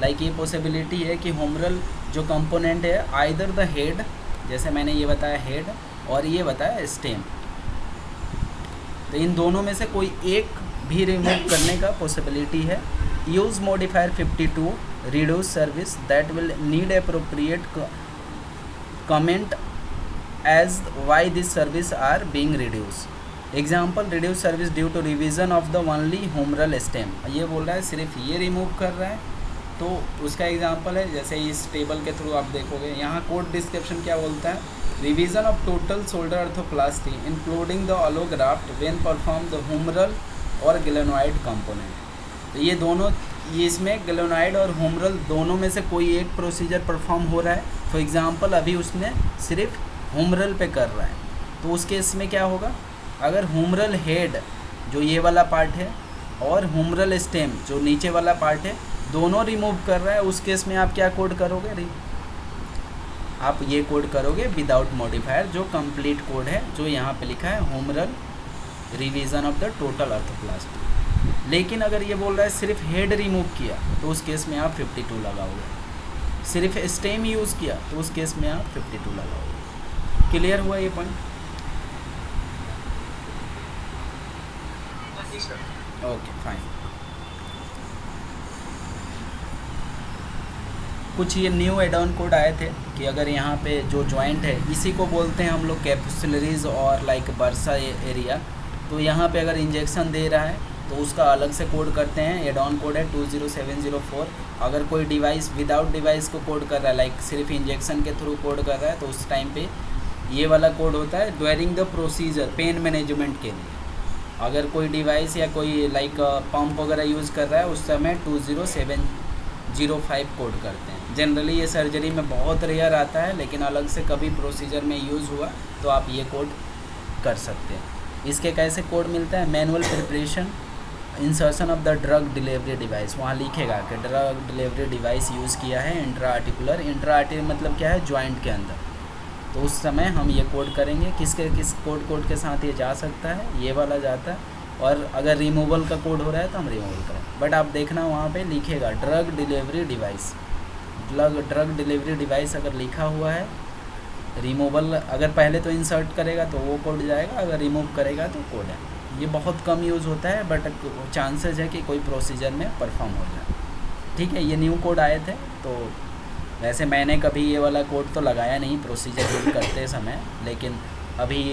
Like ये पॉसिबिलिटी है कि होम रल जो कंपोनेंट है आइदर द हेड, जैसे मैंने ये बताया हेड, और ये बताया स्टेम, तो इन दोनों में से कोई एक भी रिमूव करने का पॉसिबिलिटी है। Use modifier 52 reduce service that will need appropriate comment as why this service are being reduce. Example reduce service due to revision of the only humeral stem. ये बोल रहा है सिर्फ ये रिमूव कर रहा है, तो उसका एग्जाम्पल है जैसे इस टेबल के थ्रू आप देखोगे। यहाँ कोड डिस्क्रिप्शन क्या बोलता है, revision of total shoulder arthroplasty including the allograft when perform the humeral और ग्लेनोइड कंपोनेंट। तो ये दोनों, ये इसमें ग्लेनोइड और होम रल दोनों में से कोई एक प्रोसीजर परफॉर्म हो रहा है। फॉर एग्जांपल अभी उसने सिर्फ होम रल पे कर रहा है, तो उस केस में क्या होगा, अगर होम रल हेड जो ये वाला पार्ट है और होम रल स्टेम जो नीचे वाला पार्ट है दोनों रिमूव कर रहा है, उस केस में आप क्या कोड करोगे, आप ये कोड करोगे विदाउट मॉडिफायर, जो कंप्लीट कोड है जो यहाँ पे लिखा है होम रल revision of the total arthroplasty. लेकिन अगर ये बोल रहा है सिर्फ हेड रिमूव किया तो उस केस में आप 52 लगाओगे, सिर्फ स्टेम यूज़ किया तो उस केस में आप 52 लगाओगे। क्लियर हुआ ये पॉइंट? Okay fine. कुछ ये न्यू एड ऑन कोड आए थे कि अगर यहाँ पे जो जॉइंट है, इसी को बोलते हैं हम लोग कैप्सुलरीज और लाइक बर्सा एरिया, तो यहाँ पे अगर इंजेक्शन दे रहा है तो उसका अलग से कोड करते हैं। एड ऑन कोड है 20704। अगर कोई डिवाइस विदाउट डिवाइस को कोड कर रहा है, लाइक सिर्फ इंजेक्शन के थ्रू कोड कर रहा है, तो उस टाइम पे ये वाला कोड होता है during the procedure pain management के लिए। अगर कोई डिवाइस या कोई लाइक पंप वगैरह यूज़ कर रहा है उस समय 20705 कोड करते हैं। जनरली ये सर्जरी में बहुत रेयर आता है, लेकिन अलग से कभी प्रोसीजर में यूज़ हुआ तो आप ये कोड कर सकते हैं। इसके कैसे कोड मिलता है, manual preparation insertion of the drug delivery device, वहाँ लिखेगा कि ड्रग डिलीवरी डिवाइस यूज़ किया है इंट्रा आर्टिकुलर, इंट्रा आर्टिकुलर मतलब क्या है, जॉइंट के अंदर। तो उस समय हम ये कोड करेंगे, किस कोड के साथ ये जा सकता है, ये वाला जाता है। और अगर रिमूवल का कोड हो रहा है तो हम रिमूवल करें, बट आप देखना वहाँ पे लिखेगा drug delivery device, drug delivery device अगर लिखा हुआ है, रिमूवल अगर पहले तो इंसर्ट करेगा तो वो कोड जाएगा, अगर रिमूव करेगा तो कोड है। ये बहुत कम यूज़ होता है, बट चांसेस है कि कोई प्रोसीजर में परफॉर्म हो जाए। ठीक है, ये न्यू कोड आए थे, तो वैसे मैंने कभी ये वाला कोड तो लगाया नहीं प्रोसीजर यूज करते समय, लेकिन अभी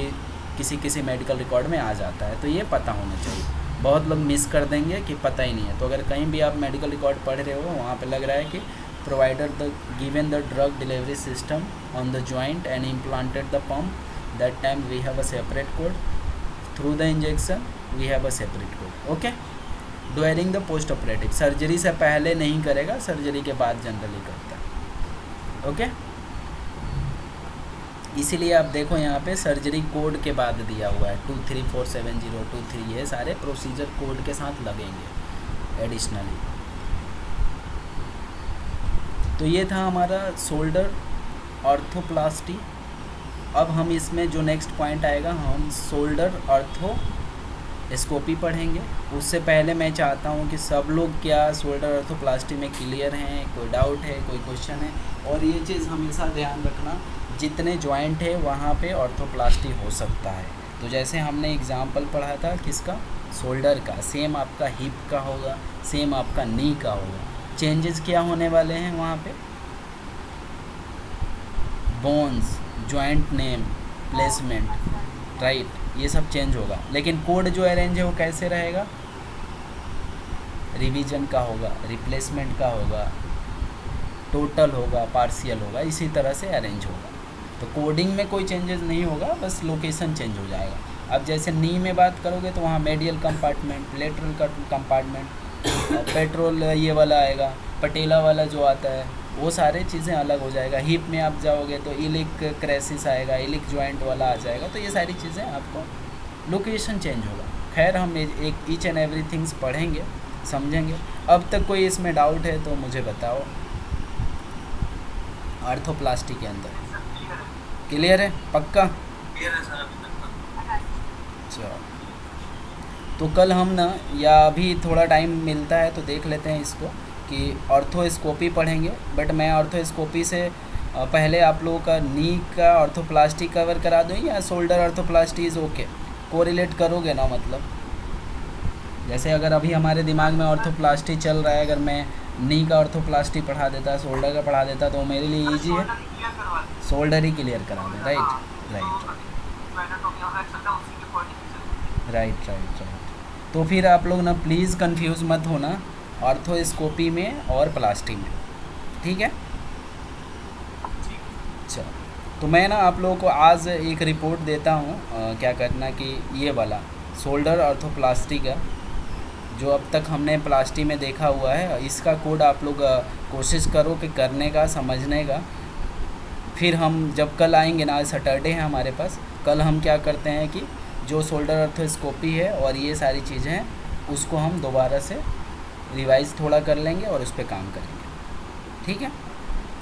किसी मेडिकल रिकॉर्ड में आ जाता है, तो ये पता होना चाहिए। बहुत लोग मिस कर देंगे कि पता ही नहीं है। तो अगर कहीं भी आप मेडिकल रिकॉर्ड पढ़ रहे हो, वहाँ पे लग रहा है कि provider the given the drug delivery system on the joint and implanted the pump, that time we have a separate code, through the injection we have a separate code. Okay, during the post operative, surgery से पहले नहीं करेगा, surgery के बाद generally करता है। Okay, इसीलिए आप देखो यहाँ पे सर्जरी कोड के बाद दिया हुआ है 234702 ये सारे प्रोसीजर कोड के साथ लगेंगे एडिशनली। तो ये था हमारा शोल्डर ऑर्थोप्लास्टी। अब हम इसमें जो नेक्स्ट पॉइंट आएगा, हम शोल्डर ऑर्थोस्कोपी पढ़ेंगे। उससे पहले मैं चाहता हूँ कि सब लोग क्या शोल्डर ऑर्थोप्लास्टी में क्लियर हैं, कोई डाउट है, कोई क्वेश्चन है। और ये चीज़ हमेशा ध्यान रखना, जितने जॉइंट है वहाँ पे ऑर्थोप्लास्टी हो सकता है। तो जैसे हमने एग्जांपल पढ़ा था किसका, शोल्डर का, सेम आपका हिप का होगा, सेम आपका नी का होगा। चेंजेस क्या होने वाले हैं वहाँ पे, bones, joint name, placement, right, ये सब चेंज होगा। लेकिन कोड जो अरेंज है वो कैसे रहेगा, रिवीजन का होगा, रिप्लेसमेंट का होगा, टोटल होगा, पार्शियल होगा, इसी तरह से अरेंज होगा। तो कोडिंग में कोई चेंजेस नहीं होगा, बस लोकेशन चेंज हो जाएगा। अब जैसे नी में बात करोगे तो वहाँ medial compartment, lateral compartment, petrol ये वाला आएगा, पटेला वाला जो आता है वो सारे चीज़ें अलग हो जाएगा। हिप में आप जाओगे तो इलिक क्रेसिस आएगा, इलिक जॉइंट वाला आ जाएगा। तो ये सारी चीज़ें आपको लोकेशन चेंज होगा। खैर हम एक ईच एंड एवरी थिंग्स पढ़ेंगे, समझेंगे। अब तक कोई इसमें डाउट है तो मुझे बताओ। आर्थोप्लास्टी के अंदर क्लियर है, पक्का? चलो, तो कल हम ना, या अभी थोड़ा टाइम मिलता है तो देख लेते हैं इसको कि ऑर्थोस्कोपी पढ़ेंगे। बट मैं ऑर्थोस्कोपी से पहले आप लोगों का नी का ऑर्थोप्लास्टी कवर करा दूँ, या शोल्डर ऑर्थोप्लास्टी इज़ ओके? कोरिलेट करोगे ना, मतलब जैसे अगर अभी हमारे दिमाग में ऑर्थोप्लास्टी चल रहा है, अगर मैं नी का ऑर्थोप्लास्टी पढ़ा देता, शोल्डर का पढ़ा देता, तो मेरे लिए ईजी है, शोल्डर ही क्लियर करा दें। राइट। तो फिर आप लोग ना प्लीज़ कंफ्यूज मत होना ऑर्थोस्कोपी में और प्लास्टी में, ठीक है? चलो, तो मैं ना आप लोगों को आज एक रिपोर्ट देता हूँ, क्या करना कि ये वाला शोल्डर ऑर्थोप्लास्टी का जो अब तक हमने प्लास्टी में देखा हुआ है, इसका कोड आप लोग कोशिश करो कि करने का, समझने का। फिर हम जब कल आएंगे ना, आज सैटरडे है हमारे पास, कल हम क्या करते हैं कि जो शोल्डर ऑर्थोस्कोपी है और ये सारी चीज़ें हैं, उसको हम दोबारा से रिवाइज़ थोड़ा कर लेंगे और उस पर काम करेंगे, ठीक है?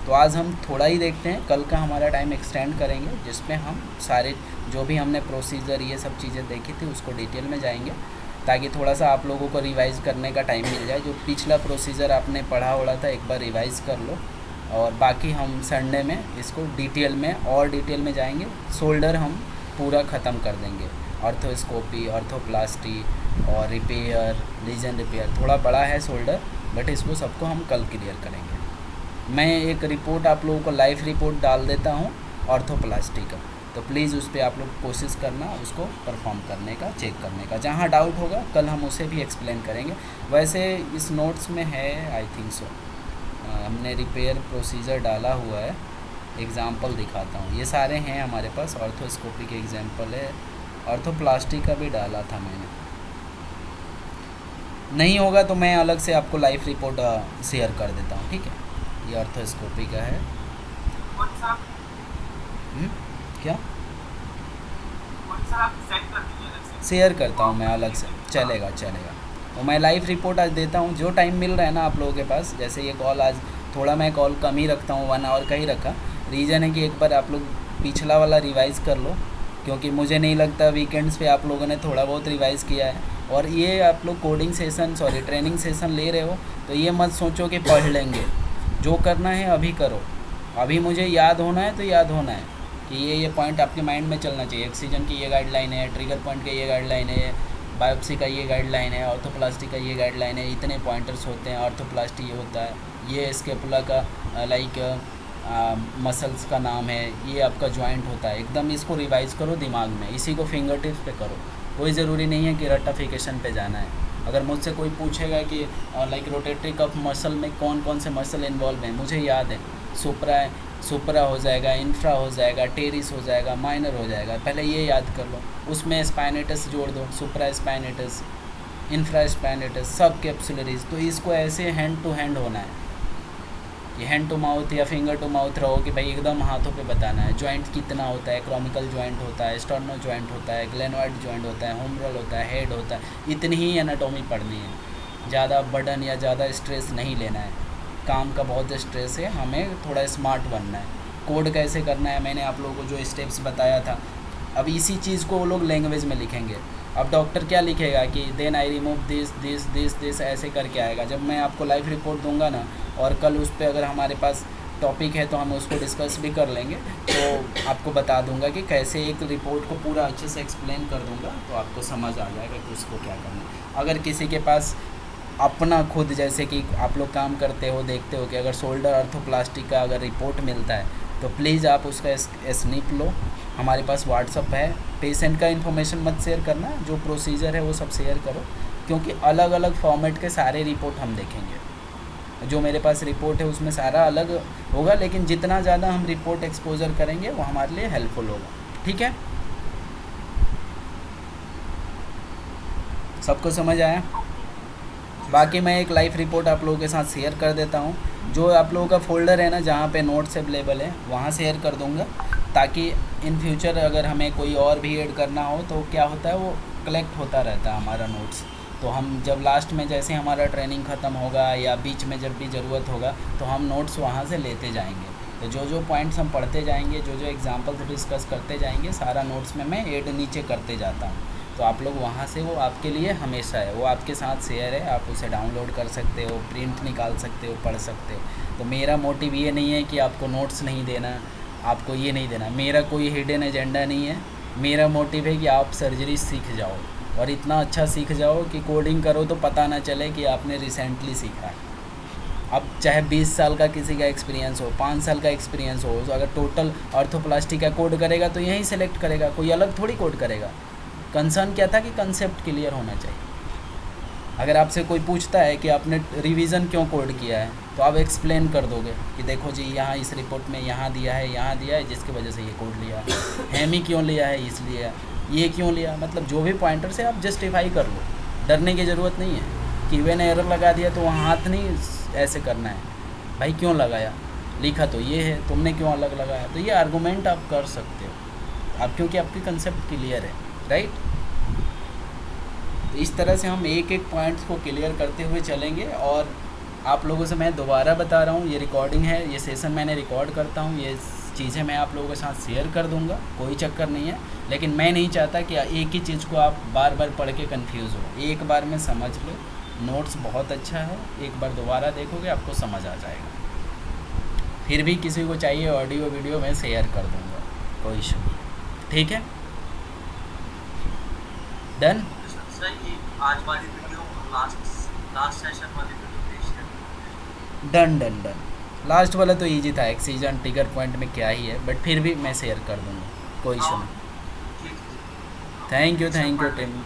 तो आज हम थोड़ा ही देखते हैं, कल का हमारा टाइम एक्सटेंड करेंगे, जिसमें हम सारे जो भी हमने प्रोसीजर ये सब चीज़ें देखी थी उसको डिटेल में जाएंगे, ताकि थोड़ा सा आप लोगों को रिवाइज़ करने का टाइम मिल जाए। जो पिछला प्रोसीजर आपने पढ़ा उड़ा था, एक बार रिवाइज़ कर लो। और बाकी हम संडे में इसको डिटेल में जाएंगे। शोल्डर हम पूरा ख़त्म कर देंगे, ऑर्थोस्कोपी, ऑर्थोप्लास्टी और रिपेयर, लीजन रिपेयर। थोड़ा बड़ा है शोल्डर, बट इसको सबको हम कल क्लियर करेंगे। मैं एक रिपोर्ट आप लोगों को लाइव रिपोर्ट डाल देता हूँ ऑर्थोप्लास्टी का, तो प्लीज़ उस पर आप लोग कोशिश करना उसको परफॉर्म करने का, चेक करने का। जहाँ डाउट होगा कल हम उसे भी एक्सप्लेन करेंगे। वैसे इस नोट्स में है, आई थिंक सो, हमने रिपेयर प्रोसीजर डाला हुआ है। एग्ज़ाम्पल दिखाता हूँ, ये सारे हैं हमारे पास। ऑर्थोस्कोपी के एग्जाम्पल है, ऑर्थोप्लास्टी का भी डाला था मैंने। नहीं होगा तो मैं अलग से आपको लाइव रिपोर्ट शेयर कर देता हूँ, ठीक है? ये ऑर्थोस्कोपी का है। क्या सर आप सेंड कर दीजिए अलग से। शेयर करता हूँ मैं अलग से, चलेगा चलेगा। तो मैं लाइव रिपोर्ट आज देता हूँ, जो टाइम मिल रहा है ना आप लोगों के पास। जैसे ये कॉल आज थोड़ा मैं कॉल कम ही रखता हूँ, 1 आवर का ही रखा। रीज़न है कि एक बार आप लोग पिछला वाला रिवाइज़ कर लो, क्योंकि मुझे नहीं लगता वीकेंड्स पे आप लोगों ने थोड़ा बहुत रिवाइज़ किया है। और ये आप लोग कोडिंग सेशन ट्रेनिंग सेशन ले रहे हो तो ये मत सोचो कि पढ़ लेंगे। जो करना है अभी करो, अभी मुझे याद होना है तो याद होना है कि ये पॉइंट आपके माइंड में चलना चाहिए। एक्सीजन की ये गाइडलाइन है, ट्रिगर पॉइंट का ये गाइडलाइन है, बायोप्सी का ये गाइडलाइन है, ऑर्थोप्लास्टी का ये गाइडलाइन है। इतने पॉइंटर्स होते हैं। ऑर्थोप्लास्टी ये होता है, ये स्केपुला का मसल्स का नाम है, ये आपका जॉइंट होता है। एकदम इसको रिवाइज़ करो दिमाग में, इसी को फिंगर टिप्स पे करो। कोई ज़रूरी नहीं है कि रट्टाफिकेशन पे जाना है। अगर मुझसे कोई पूछेगा कि रोटेटरी कफ मसल में कौन कौन से मसल इन्वॉल्व हैं, मुझे याद है। सुपरा हो जाएगा, इंफ्रा हो जाएगा, टेरिस हो जाएगा, माइनर हो जाएगा। पहले ये याद कर लो, उसमें स्पाइनेटस जोड़ दो, सुपरा स्पाइनेटस, इंफ्रा स्पाइनेटस, सब कैप्सुलरीज। तो इसको ऐसे हैंड टू हैंड होना है कि हैंड टू माउथ या फिंगर टू माउथ रहो कि भाई एकदम हाथों पे बताना है। जॉइंट कितना होता है, क्रॉमिकल जॉइंट होता है, स्टर्नो जॉइंट होता है, ग्लेनोइड जॉइंट होता है, हुमरल होता है, हेड होता है। इतनी ही एनाटॉमी पढ़नी है, ज़्यादा बर्डन या ज़्यादा स्ट्रेस नहीं लेना है। काम का बहुत स्ट्रेस है, हमें थोड़ा स्मार्ट बनना है। कोड कैसे करना है मैंने आप लोगों को जो स्टेप्स बताया था, अब इसी चीज़ को वो लोग लैंग्वेज में लिखेंगे। अब डॉक्टर क्या लिखेगा कि then I remove this this this this, ऐसे करके आएगा। जब मैं आपको लाइव रिपोर्ट दूंगा ना, और कल उस पर अगर हमारे पास टॉपिक है तो हम उसको डिस्कस भी कर लेंगे, तो आपको बता दूंगा कि कैसे एक रिपोर्ट को पूरा अच्छे से एक्सप्लेन कर दूंगा, तो आपको समझ आ जाएगा कि उसको क्या करना है। अगर किसी के पास अपना खुद, जैसे कि आप लोग काम करते हो, देखते हो कि अगर शोल्डर आर्थोप्लास्टी का अगर रिपोर्ट मिलता है तो प्लीज़ आप उसका स्निप लो। हमारे पास व्हाट्सअप है। पेशेंट का इन्फॉर्मेशन मत शेयर करना, जो प्रोसीजर है वो सब शेयर करो, क्योंकि अलग अलग फॉर्मेट के सारे रिपोर्ट हम देखेंगे। जो मेरे पास रिपोर्ट है उसमें सारा अलग होगा, लेकिन जितना ज़्यादा हम रिपोर्ट एक्सपोजर करेंगे वो हमारे लिए हेल्पफुल होगा। ठीक है, सबको समझ आया? बाकी मैं एक लाइव रिपोर्ट आप लोगों के साथ शेयर कर देता हूँ। जो आप लोगों का फ़ोल्डर है ना, जहाँ पे नोट्स अवेलेबल है, वहाँ शेयर कर दूँगा, ताकि इन फ्यूचर अगर हमें कोई और भी ऐड करना हो तो क्या होता है, वो कलेक्ट होता रहता है हमारा नोट्स। तो हम जब लास्ट में जैसे हमारा ट्रेनिंग ख़त्म होगा या बीच में जब भी ज़रूरत होगा तो हम नोट्स वहाँ से लेते जाएंगे। तो जो जो पॉइंट्स हम पढ़ते जाएंगे, जो जो एग्जांपल्स डिस्कस करते जाएंगे, सारा नोट्स में मैं ऐड नीचे करते जाता हूँ। तो आप लोग वहाँ से, वो आपके लिए हमेशा है, वो आपके साथ शेयर है, आप उसे डाउनलोड कर सकते हो, प्रिंट निकाल सकते हो, पढ़ सकते हो। तो मेरा मोटिव ये नहीं है कि आपको नोट्स नहीं देना, आपको ये नहीं देना। मेरा कोई हिडन एजेंडा नहीं है। मेरा मोटिव है कि आप सर्जरी सीख जाओ, और इतना अच्छा सीख जाओ कि कोडिंग करो तो पता ना चले कि आपने रिसेंटली सीखा है। अब चाहे 20 साल का किसी का एक्सपीरियंस हो, 5 साल का एक्सपीरियंस हो, तो अगर टोटल ऑर्थोप्लास्टी का कोड करेगा तो यहीं सेलेक्ट करेगा, कोई अलग थोड़ी कोड करेगा। कंसर्न क्या था कि कंसेप्ट क्लियर होना चाहिए। अगर आपसे कोई पूछता है कि आपने रिवीजन क्यों कोड किया है, तो आप एक्सप्लेन कर दोगे कि देखो जी, यहाँ इस रिपोर्ट में यहाँ दिया है, यहाँ दिया है, जिसकी वजह से ये कोड लिया। हेमी क्यों लिया है, इसलिए। ये क्यों लिया, मतलब जो भी पॉइंटर से आप जस्टिफाई कर लो। डरने की ज़रूरत नहीं है कि मैंने एरर लगा दिया तो वहाँ हाथ नहीं ऐसे करना है, भाई क्यों लगाया, लिखा तो ये है, तुमने क्यों अलग लगाया। तो ये आर्गूमेंट आप कर सकते हो आप, क्योंकि आपकी कंसेप्ट क्लियर है, राइट। तो इस तरह से हम एक एक पॉइंट्स को क्लियर करते हुए चलेंगे। और आप लोगों से मैं दोबारा बता रहा हूँ, ये रिकॉर्डिंग है, ये सेशन मैंने रिकॉर्ड करता हूँ, ये चीज़ें मैं आप लोगों के साथ शेयर कर दूँगा, कोई चक्कर नहीं है। लेकिन मैं नहीं चाहता कि एक ही चीज़ को आप बार बार पढ़ के कंफ्यूज हो। एक बार में समझ लो, नोट्स बहुत अच्छा है, एक बार दोबारा देखोगे आपको समझ आ जाएगा। फिर भी किसी को चाहिए ऑडियो वीडियो मैं शेयर कर दूँगा, कोई इशू नहीं। ठीक है, डन। सर ये आज वाली वीडियो लास्ट सेशन वाली वीडियो पेश कर। Done done done. लास्ट वाला तो इजी था, एक्सीजन ट्रिगर पॉइंट में क्या ही है, बट फिर भी मैं शेयर कर दूँगा, कोई इशू नहीं। Thank you team.